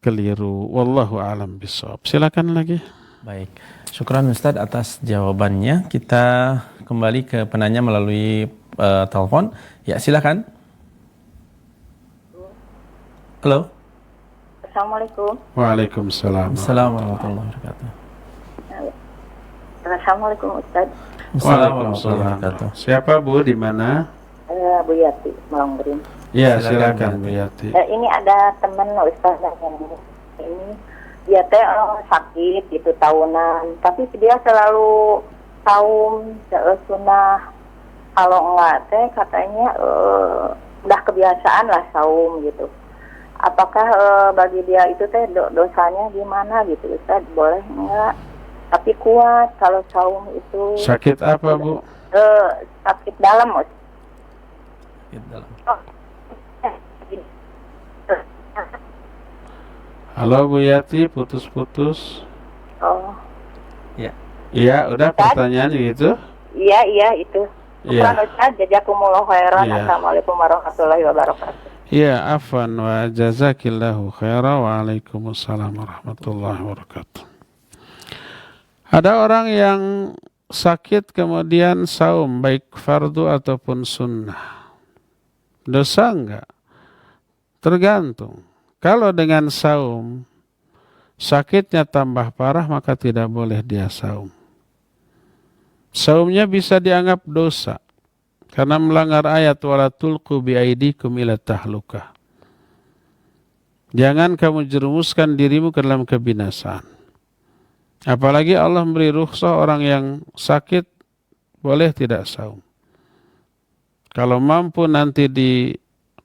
keliru. Wallahu a'lam bishawab. Silakan lagi. Baik, syukran Ustadz atas jawabannya. Kita kembali ke penanya melalui telepon. Ya, silakan. Halo. Assalamualaikum. Waalaikumsalam. Assalamualaikum warahmatullahi wabarakatuh. Assalamualaikum Ustadz. Waalaikumsalam. Siapa Bu, di mana? Bu Yati, Malangberin. Ya, silakan Bu Yati. Ini ada teman Ustadz yang ini dia teh sakit gitu tahunan, tapi dia selalu saum sunnah. Kalau enggak teh katanya udah kebiasaan lah saum gitu. Apakah bagi dia itu teh dosanya gimana gitu Ustaz? Boleh enggak? Tapi kuat kalau saum itu. Sakit apa Bu? Sakit dalam Ustaz. Sakit dalam. Halo Bu Yati, putus-putus. Oh. Ya. Iya, udah pertanyaan gitu? Iya itu. Iya. Ustaz, jazakumullah khairan. Iya. Assalamualaikum warahmatullahi wabarakatuh. Iya, afwan wa jazakillahu khairan, wa waalaikumsalam warahmatullahi wabarakatuh. Ada orang yang sakit kemudian saum, baik fardu ataupun sunnah. Dosa enggak? Tergantung. Kalau dengan saum, sakitnya tambah parah, maka tidak boleh dia saum. Saumnya bisa dianggap dosa, karena melanggar ayat wala tulqu biaidikum ila tahlukah. Jangan kamu jerumuskan dirimu ke dalam kebinasaan. Apalagi Allah memberi rukhsah orang yang sakit boleh tidak saum. Kalau mampu nanti di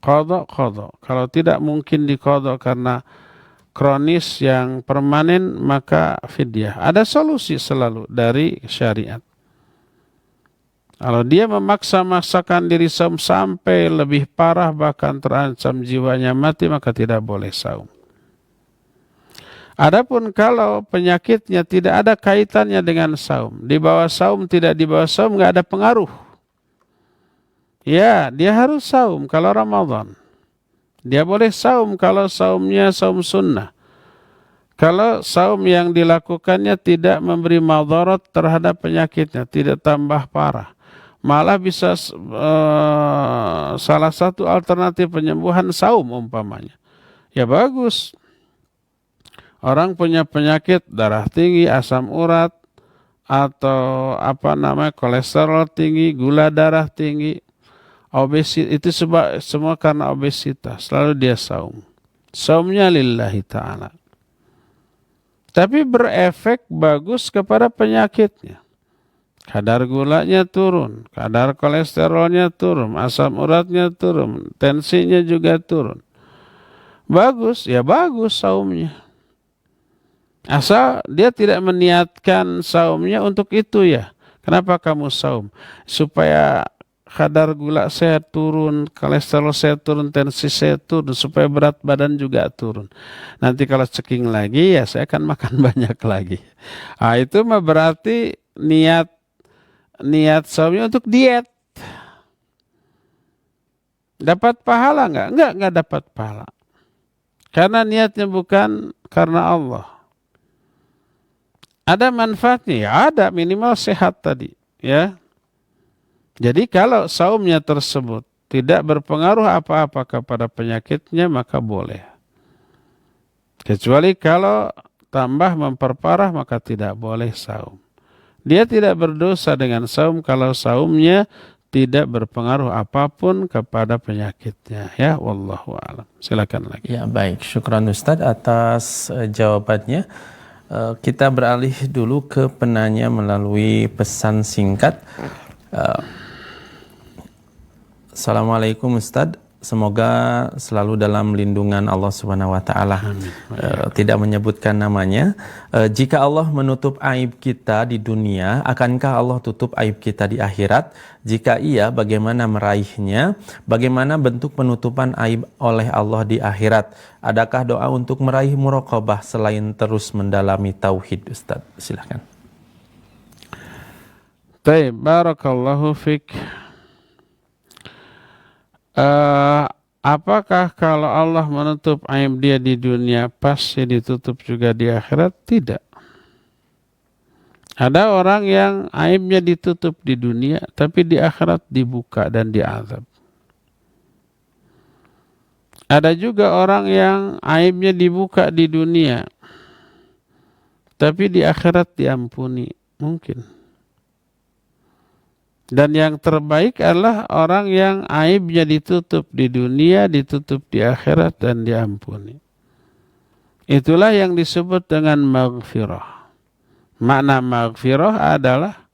qadha. Kalau tidak mungkin di qadha karena kronis yang permanen, maka fidyah. Ada solusi selalu dari syariat. Kalau dia memaksa-maksakan diri saum sampai lebih parah bahkan terancam jiwanya mati, maka tidak boleh saum. Adapun kalau penyakitnya tidak ada kaitannya dengan saum, di bawah saum tidak di bawah saum nggak ada pengaruh. Ya, dia harus saum kalau Ramadan. Dia boleh saum kalau saumnya saum sunnah. Kalau saum yang dilakukannya tidak memberi madarat terhadap penyakitnya, tidak tambah parah. Malah bisa salah satu alternatif penyembuhan saum umpamanya. Ya bagus. Orang punya penyakit darah tinggi, asam urat, atau kolesterol tinggi, gula darah tinggi, obesitas, itu semua karena obesitas. Lalu dia saum. Saumnya lillahi ta'ala. Tapi berefek bagus kepada penyakitnya. Kadar gulanya turun, kadar kolesterolnya turun, asam uratnya turun, tensinya juga turun. Bagus, ya bagus saumnya. Asal dia tidak meniatkan saumnya untuk itu ya. Kenapa kamu saum? Supaya kadar gula saya turun, kolesterol saya turun, tensi saya turun, supaya berat badan juga turun. Nanti kalau ceking lagi ya saya akan makan banyak lagi. Ah, itu mah berarti niat saumnya untuk diet. Dapat pahala enggak? Enggak dapat pahala. Karena niatnya bukan karena Allah. Ada manfaatnya? Ya ada, minimal sehat tadi, ya. Jadi kalau saumnya tersebut tidak berpengaruh apa-apa kepada penyakitnya, maka boleh. Kecuali kalau tambah memperparah, maka tidak boleh saum. Dia tidak berdosa dengan saum kalau saumnya tidak berpengaruh apapun kepada penyakitnya. Ya, wallahu a'lam. Silakan lagi. Ya, baik. Syukran Ustadz atas jawabannya. Kita beralih dulu ke penanya melalui pesan singkat. Assalamualaikum Ustadz, semoga selalu dalam lindungan Allah Subhanahu wa taala. Tidak menyebutkan namanya. Jika Allah menutup aib kita di dunia, akankah Allah tutup aib kita di akhirat? Jika iya, bagaimana meraihnya? Bagaimana bentuk penutupan aib oleh Allah di akhirat? Adakah doa untuk meraih muraqabah selain terus mendalami tauhid, Ustadz? Silakan. Baik, barakallahu fik. Apakah kalau Allah menutup aib dia di dunia pasti ditutup juga di akhirat? Tidak. Ada orang yang aibnya ditutup di dunia tapi di akhirat dibuka dan diazab. Ada juga orang yang aibnya dibuka di dunia tapi di akhirat diampuni. Mungkin. Dan yang terbaik adalah orang yang aibnya ditutup di dunia, ditutup di akhirat dan diampuni. Itulah yang disebut dengan maghfirah. Makna maghfirah adalah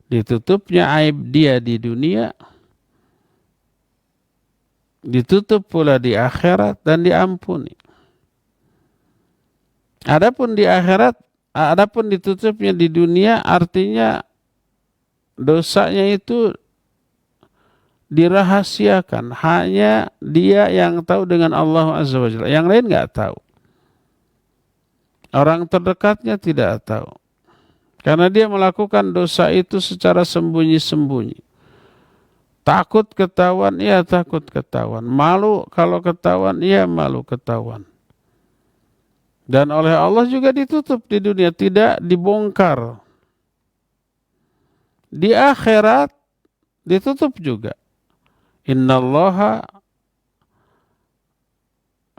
ditutupnya aib dia di dunia, ditutup pula di akhirat dan diampuni. Adapun ditutupnya di dunia artinya dosanya itu dirahasiakan. Hanya dia yang tahu dengan Allah Azza wa Jalla. Yang lain nggak tahu. Orang terdekatnya tidak tahu. Karena dia melakukan dosa itu secara sembunyi-sembunyi. Takut ketahuan, iya takut ketahuan. Malu kalau ketahuan, iya malu ketahuan. Dan oleh Allah juga ditutup di dunia, tidak dibongkar. Di akhirat ditutup juga. Innallaha,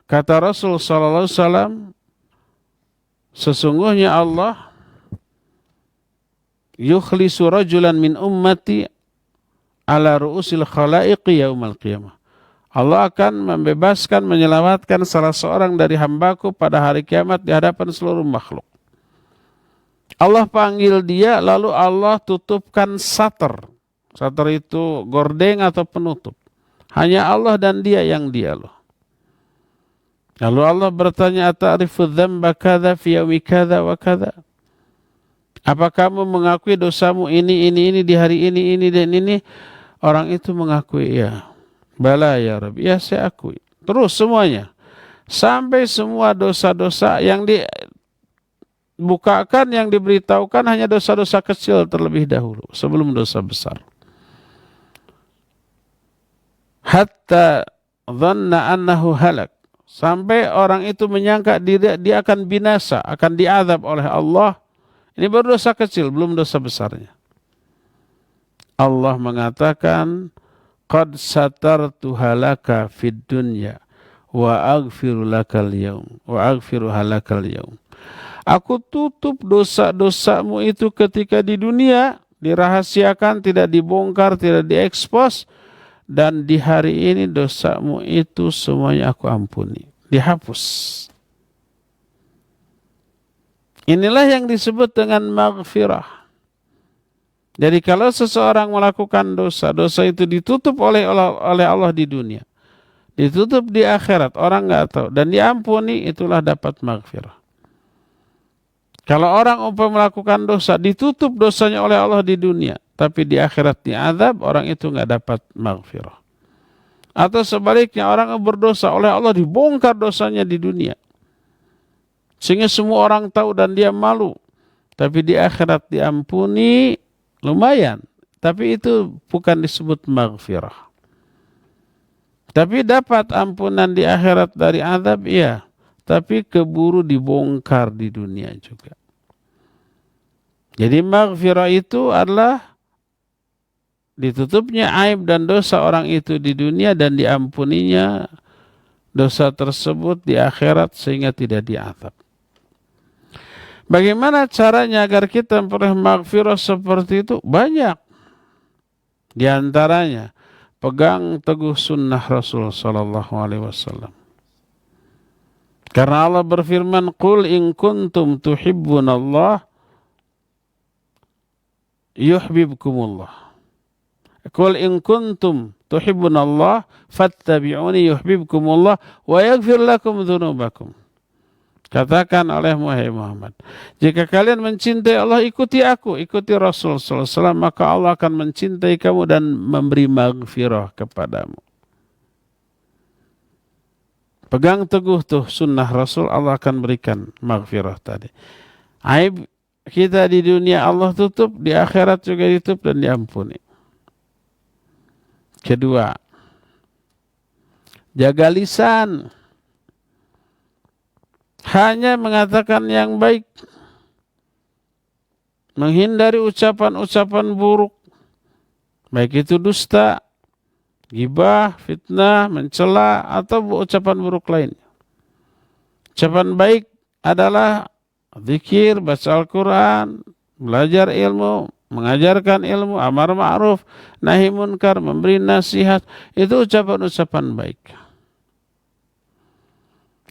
kata Rasul sallallahu alaihi wasallam, sesungguhnya Allah yukhlisu rajulan min ummati ala ru'usil khalaiqi yaumal qiyamah. Allah akan membebaskan, menyelamatkan salah seorang dari hambaku pada hari kiamat di hadapan seluruh makhluk. Allah panggil dia, lalu Allah tutupkan satar. Satar itu gordeng atau penutup. Hanya Allah dan dia yang dia loh. Lalu Allah bertanya, ata'rifu dzamba kadza fi yaumi kadza wa kadza? Apa kamu mengakui dosamu ini di hari ini dan ini? Orang itu mengakui, ya. Bala ya Rabbi, ya saya akui. Terus semuanya. Sampai semua dosa-dosa yang dibukakan, yang diberitahukan hanya dosa-dosa kecil terlebih dahulu. Sebelum dosa besar. Hatta dhanna annahu halak. Sampai orang itu menyangka dia akan binasa, akan diazab oleh Allah. Ini baru dosa kecil, belum dosa besarnya. Allah mengatakan, qad satartu halaka fid dunya wa aghfiru lakal yaum wa aghfiru halakal yaum. Aku tutup dosa-dosamu itu ketika di dunia, dirahasiakan, tidak dibongkar, tidak diekspos, dan di hari ini dosamu itu semuanya aku ampuni, dihapus. Inilah yang disebut dengan maghfirah. Jadi kalau seseorang melakukan dosa, dosa itu ditutup oleh Allah di dunia, ditutup di akhirat, orang nggak tahu, dan diampuni, itulah dapat maghfirah. Kalau orang melakukan dosa, ditutup dosanya oleh Allah di dunia, tapi di akhirat diazab, orang itu nggak dapat maghfirah. Atau sebaliknya, orang yang berdosa oleh Allah dibongkar dosanya di dunia, sehingga semua orang tahu dan dia malu, tapi di akhirat diampuni, lumayan, tapi itu bukan disebut maghfirah. Tapi dapat ampunan di akhirat dari azab, iya, tapi keburu dibongkar di dunia juga. Jadi maghfirah itu adalah ditutupnya aib dan dosa orang itu di dunia dan diampuninya dosa tersebut di akhirat sehingga tidak diazab. Bagaimana caranya agar kita memperoleh maghfirah seperti itu? Banyak. Di antaranya, pegang teguh sunnah Rasul sallallahu alaihi wasallam. Karena Allah berfirman, "Qul in kuntum tuhibbunallah yuhibbukumullah." Qul in kuntum tuhibbunallah fattabi'uni yuhibbukumullah wa yaghfir lakum dzunubakum. Katakan oleh Muhammad, jika kalian mencintai Allah, ikuti aku, ikuti Rasul sallallahu alaihi wasallam, maka Allah akan mencintai kamu dan memberi maghfirah kepadamu. Pegang teguh tuh sunnah Rasul, Allah akan berikan maghfirah tadi. Aib kita di dunia Allah tutup, di akhirat juga ditutup dan diampuni. Kedua, jaga lisan. Hanya mengatakan yang baik, menghindari ucapan-ucapan buruk, baik itu dusta, ghibah, fitnah, mencela, atau ucapan buruk lainnya. Ucapan baik adalah zikir, baca Al-Quran, belajar ilmu, mengajarkan ilmu, amar ma'ruf, nahi munkar, memberi nasihat, itu ucapan-ucapan baik.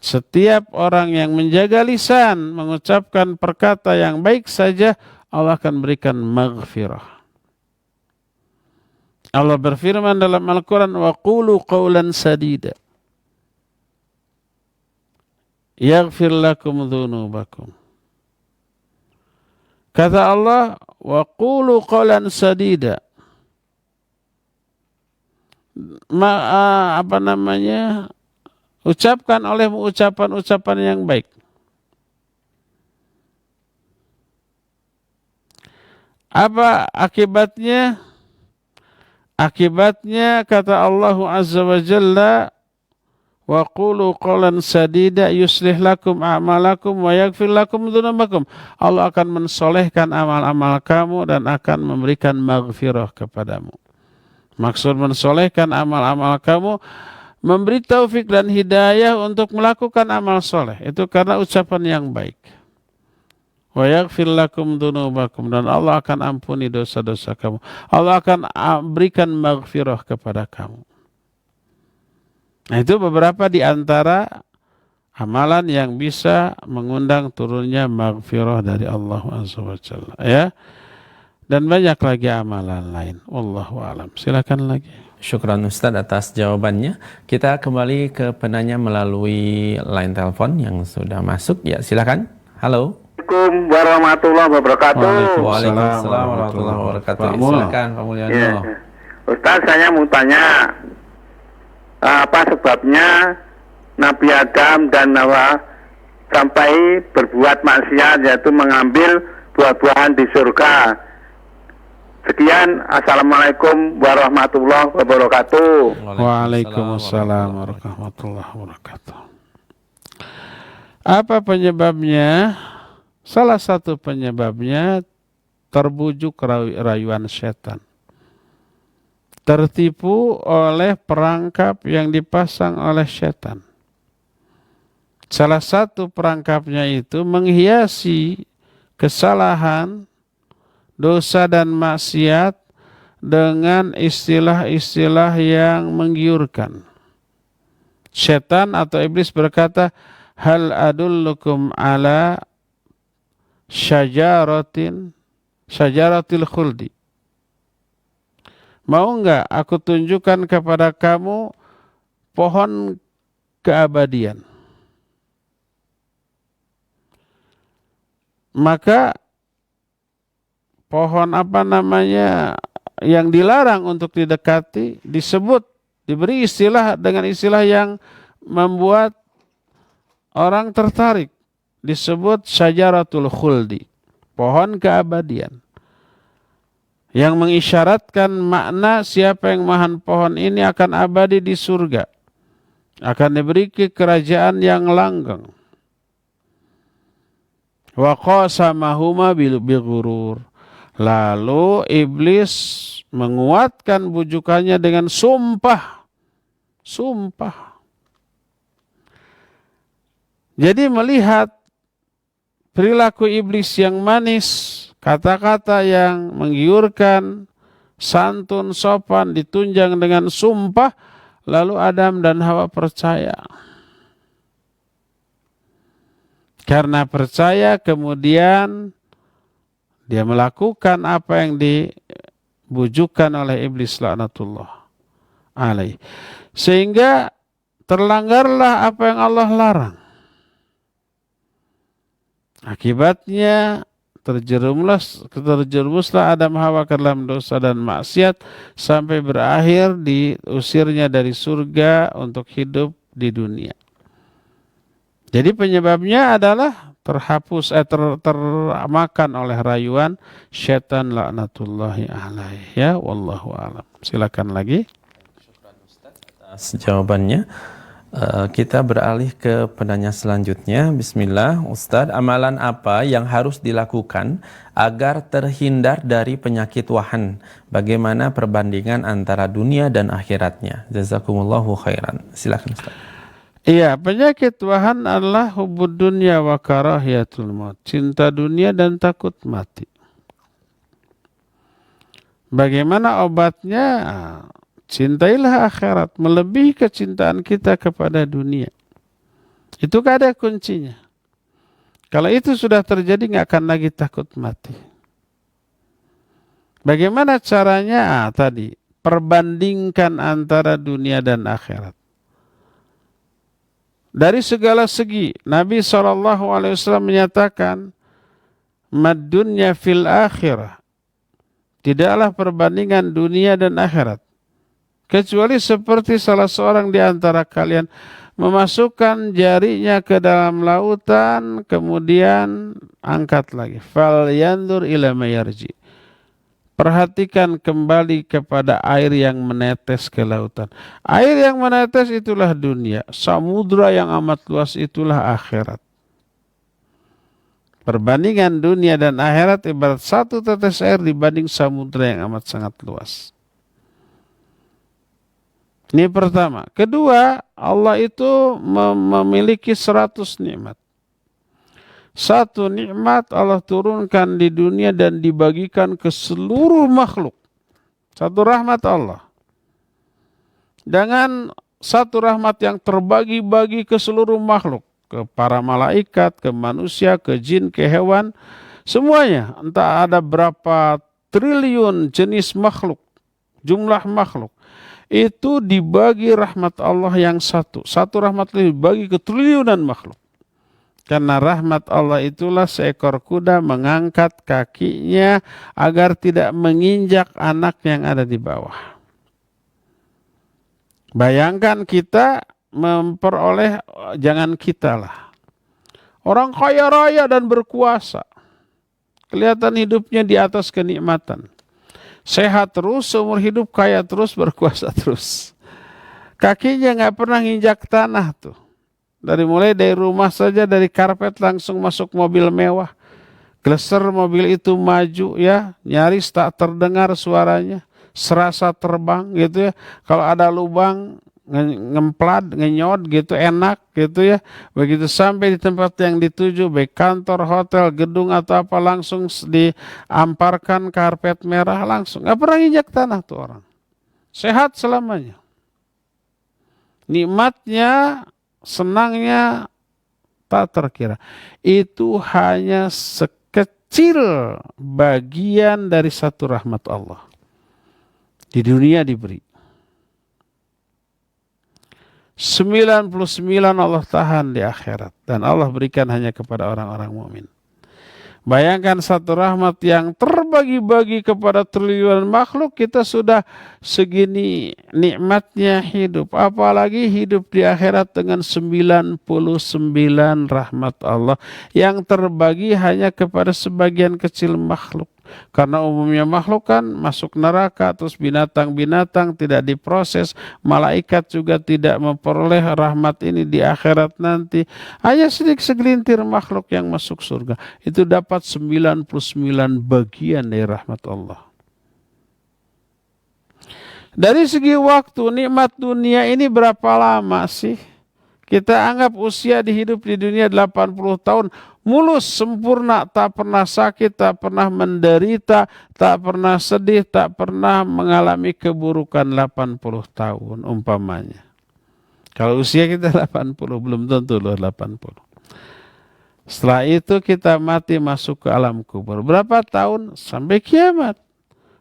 Setiap orang yang menjaga lisan, mengucapkan perkata yang baik saja, Allah akan berikan maghfirah. Allah berfirman dalam Al-Quran, wa qulu qawlan sadida yaghfir lakum dhunubakum. Kata Allah, wa qulu qawlan sadida. Ucapkan olehmu ucapan-ucapan yang baik. Apa akibatnya? Akibatnya kata Allah Azza wa Jalla, wa qulu qawlan sadida yuslih lakum a'malakum wa yaghfir lakum dzunubakum. Allah akan mensolehkan amal-amal kamu dan akan memberikan maghfirah kepadamu. Maksud mensolehkan amal-amal kamu, memberi taufik dan hidayah untuk melakukan amal soleh. Itu karena ucapan yang baik. Wa yaghfir lakum dzunubakum, dan Allah akan ampuni dosa-dosa kamu. Allah akan berikan maghfirah kepada kamu. Nah, itu beberapa di antara amalan yang bisa mengundang turunnya maghfirah dari Allah Azza wa Jalla, ya. Dan banyak lagi amalan lain. Wallahu a'lam. Silakan lagi. Syukran Ustaz atas jawabannya. Kita kembali ke penanya melalui line telepon yang sudah masuk. Ya, silakan. Halo. Assalamualaikum warahmatullahi wabarakatuh. Waalaikumsalam warahmatullahi wabarakatuh. Pak Mul. Silakan Pak Mulyono. Ya. Ustaz, saya mau tanya, apa sebabnya Nabi Adam dan Hawa sampai berbuat maksiat, yaitu mengambil buah-buahan di surga. Sekian, Assalamualaikum warahmatullahi wabarakatuh. Waalaikumsalam warahmatullahi wabarakatuh. Apa penyebabnya? Salah satu penyebabnya terbujuk rayuan setan. Tertipu oleh perangkap yang dipasang oleh setan. Salah satu perangkapnya itu menghiasi kesalahan, dosa dan maksiat dengan istilah-istilah yang menggiurkan. Setan atau iblis berkata, hal adullukum ala syajaratil khuldi. Mau enggak aku tunjukkan kepada kamu pohon keabadian? Maka pohon apa namanya yang dilarang untuk didekati disebut, diberi istilah dengan istilah yang membuat orang tertarik, disebut syajaratul khuldi, pohon keabadian, yang mengisyaratkan makna siapa yang makan pohon ini akan abadi di surga, akan diberi kerajaan yang langgeng. Wa qasamahuma bil ghurur. Lalu iblis menguatkan bujukannya dengan sumpah. Sumpah. Jadi melihat perilaku iblis yang manis, kata-kata yang menggiurkan, santun, sopan, ditunjang dengan sumpah, lalu Adam dan Hawa percaya. Karena percaya, kemudian dia melakukan apa yang dibujukkan oleh iblis laknatullah alaih. Sehingga terlanggarlah apa yang Allah larang. Akibatnya terjerumuslah Adam Hawa ke dalam dosa dan maksiat sampai berakhir diusirnya dari surga untuk hidup di dunia. Jadi penyebabnya adalah termakan oleh rayuan syaitan laknatullahi alaih. Ya, wallahu alam. Silakan lagi. Atas jawabannya. Kita beralih ke penanya selanjutnya. Bismillah, Ustadz, amalan apa yang harus dilakukan agar terhindar dari penyakit wahan? Bagaimana perbandingan antara dunia dan akhiratnya? Jazakumullahu khairan. Silakan Ustadz. Iya, penyakit wahan adalah hubud dunya wa karahiyatul maut. Cinta dunia dan takut mati. Bagaimana obatnya? Cintailah akhirat, melebihi kecintaan kita kepada dunia. Itu gak ada kuncinya. Kalau itu sudah terjadi, gak akan lagi takut mati. Bagaimana caranya? Tadi, perbandingkan antara dunia dan akhirat. Dari segala segi, Nabi SAW menyatakan, mad dunya fil akhirah. Tidaklah perbandingan dunia dan akhirat. Kecuali seperti salah seorang di antara kalian memasukkan jarinya ke dalam lautan, kemudian angkat lagi. Fal yandur ila mayarji. Perhatikan kembali kepada air yang menetes ke lautan. Air yang menetes itulah dunia. Samudra yang amat luas itulah akhirat. Perbandingan dunia dan akhirat ibarat satu tetes air dibanding samudra yang amat sangat luas. Ini pertama. Kedua, Allah itu memiliki 100 nikmat. Satu nikmat Allah turunkan di dunia dan dibagikan ke seluruh makhluk. Satu rahmat Allah. Dengan satu rahmat yang terbagi-bagi ke seluruh makhluk. Ke para malaikat, ke manusia, ke jin, ke hewan. Semuanya. Entah ada berapa triliun jenis makhluk. Jumlah makhluk. Itu dibagi rahmat Allah yang satu. Satu rahmat dibagi ke triliunan makhluk. Karena rahmat Allah itulah seekor kuda mengangkat kakinya agar tidak menginjak anak yang ada di bawah. Bayangkan kita memperoleh, jangan kita lah, orang kaya raya dan berkuasa, kelihatan hidupnya di atas kenikmatan, sehat terus, seumur hidup kaya terus, berkuasa terus. Kakinya nggak pernah nginjak tanah tuh. Mulai dari rumah saja, dari karpet langsung masuk mobil mewah. Geleser mobil itu maju ya, nyaris tak terdengar suaranya, serasa terbang gitu ya. Kalau ada lubang ngemplat, ngenyot gitu enak gitu ya. Begitu sampai di tempat yang dituju, baik kantor, hotel, gedung atau apa, langsung diamparkan karpet merah langsung. Nggak pernah injak tanah tuh orang. Sehat selamanya. Nikmatnya, senangnya tak terkira. Itu hanya sekecil bagian dari satu rahmat Allah. Di dunia diberi 99 Allah tahan di akhirat, dan Allah berikan hanya kepada orang-orang mukmin. Bayangkan satu rahmat yang terbagi-bagi kepada triliunan makhluk, kita sudah segini nikmatnya hidup. Apalagi hidup di akhirat dengan 99 rahmat Allah yang terbagi hanya kepada sebagian kecil makhluk. Karena umumnya makhluk kan masuk neraka, terus binatang-binatang tidak diproses, malaikat juga tidak memperoleh rahmat ini di akhirat nanti. Hanya sedikit segelintir makhluk yang masuk surga. Itu dapat 99 bagian dari rahmat Allah. Dari segi waktu, nikmat dunia ini berapa lama sih? Kita anggap usia hidup di dunia 80 tahun, mulus, sempurna, tak pernah sakit, tak pernah menderita, tak pernah sedih, tak pernah mengalami keburukan 80 tahun umpamanya. Kalau usia kita 80, belum tentu loh 80. Setelah itu kita mati, masuk ke alam kubur. Berapa tahun? Sampai kiamat.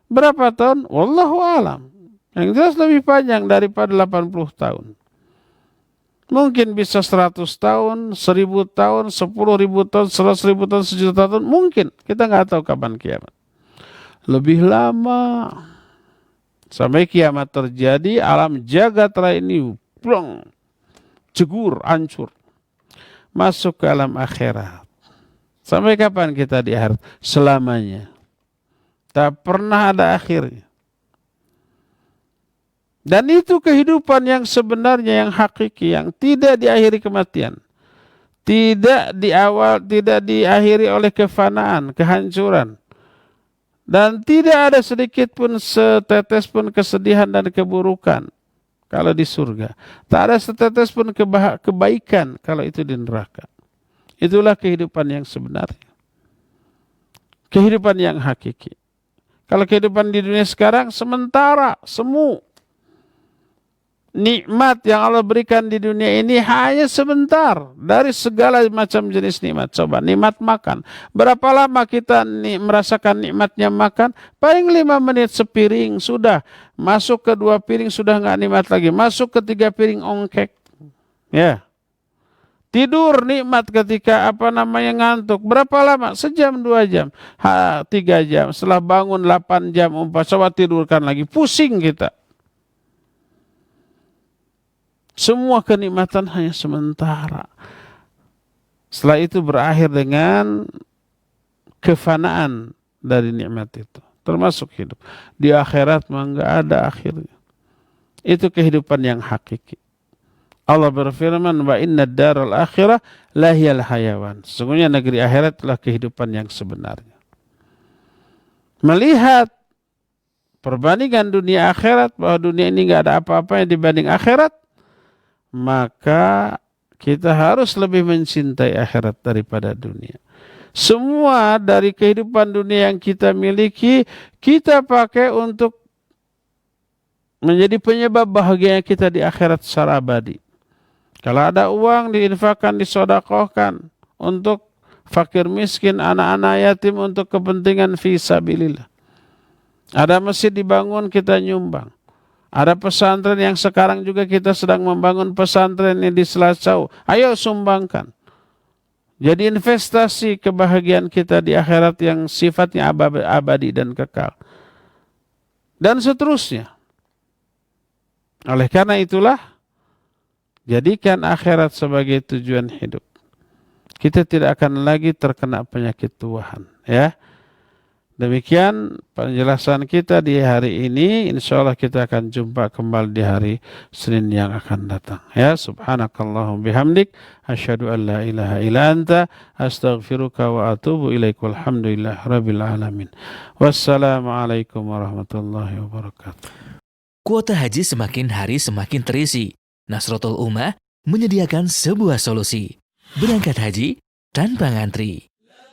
Berapa tahun? Wallahu alam. Yang jelas lebih panjang daripada 80 tahun. Mungkin bisa 100 tahun, 1000 tahun, 10.000 tahun, 100.000 tahun, 1 juta tahun. Mungkin. Kita nggak tahu kapan kiamat. Lebih lama. Sampai kiamat terjadi, alam jagat raya ini plong, jegur, hancur. Masuk ke alam akhirat. Sampai kapan kita di akhirat? Selamanya. Tak pernah ada akhirnya. Dan itu kehidupan yang sebenarnya, yang hakiki, yang tidak diakhiri kematian. Tidak diakhiri oleh kefanaan, kehancuran. Dan tidak ada sedikit pun, setetes pun kesedihan dan keburukan kalau di surga. Tak ada setetes pun kebaikan kalau itu di neraka. Itulah kehidupan yang sebenarnya. Kehidupan yang hakiki. Kalau kehidupan di dunia sekarang sementara, semu. Nikmat yang Allah berikan di dunia ini hanya sebentar dari segala macam jenis nikmat. Coba nikmat makan. Berapa lama kita merasakan nikmatnya makan? Paling 5 menit sepiring sudah. Masuk ke 2 piring sudah nggak nikmat lagi. Masuk ke 3 piring ongkek. Ya. Tidur nikmat ketika ngantuk. Berapa lama? Sejam 2 jam. 3 jam. Setelah bangun 8 jam. Coba tidurkan lagi. Pusing kita. Semua kenikmatan hanya sementara. Setelah itu berakhir dengan kefanaan dari nikmat itu. Termasuk hidup. Di akhirat mah nggak ada akhirnya. Itu kehidupan yang hakiki. Allah berfirman, wa inna daral akhirah lahiyal hayawan. Sesungguhnya negeri akhirat adalah kehidupan yang sebenarnya. Melihat perbandingan dunia akhirat, bahwa dunia ini nggak ada apa-apa yang dibanding akhirat, maka kita harus lebih mencintai akhirat daripada dunia. Semua dari kehidupan dunia yang kita miliki, kita pakai untuk menjadi penyebab bahagianya kita di akhirat secara abadi. Kalau ada uang, diinfakkan, disodakohkan untuk fakir miskin, anak-anak yatim, untuk kepentingan fisabilillah. Ada masjid dibangun, kita nyumbang. Ada pesantren yang sekarang juga kita sedang membangun pesantren ini di Selacau. Ayo sumbangkan. Jadi investasi kebahagiaan kita di akhirat yang sifatnya abadi dan kekal. Dan seterusnya. Oleh karena itulah, jadikan akhirat sebagai tujuan hidup. Kita tidak akan lagi terkena penyakit tuahan. Ya. Demikian penjelasan kita di hari ini. Insya Allah kita akan jumpa kembali di hari Senin yang akan datang. Ya, subhanakallahum bihamdik. Asyhadu an la ilaha illa anta. Astaghfiruka wa atubu ilaik. Walhamdulillah rabbil alamin. Wassalamualaikum warahmatullahi wabarakatuh. Kuota haji semakin hari semakin terisi. Nasrotul Ummah menyediakan sebuah solusi. Berangkat haji tanpa ngantri.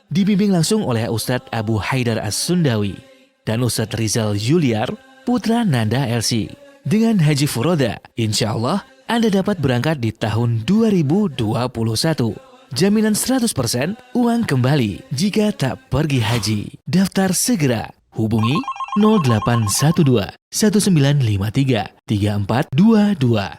Dibimbing langsung oleh Ustadz Abu Haidar As-Sundawi dan Ustadz Rizal Yuliar, putra Nanda LC. Dengan Haji Furoda, insya Allah Anda dapat berangkat di tahun 2021. Jaminan 100% uang kembali jika tak pergi haji. Daftar segera. Hubungi 0812 1953 3422.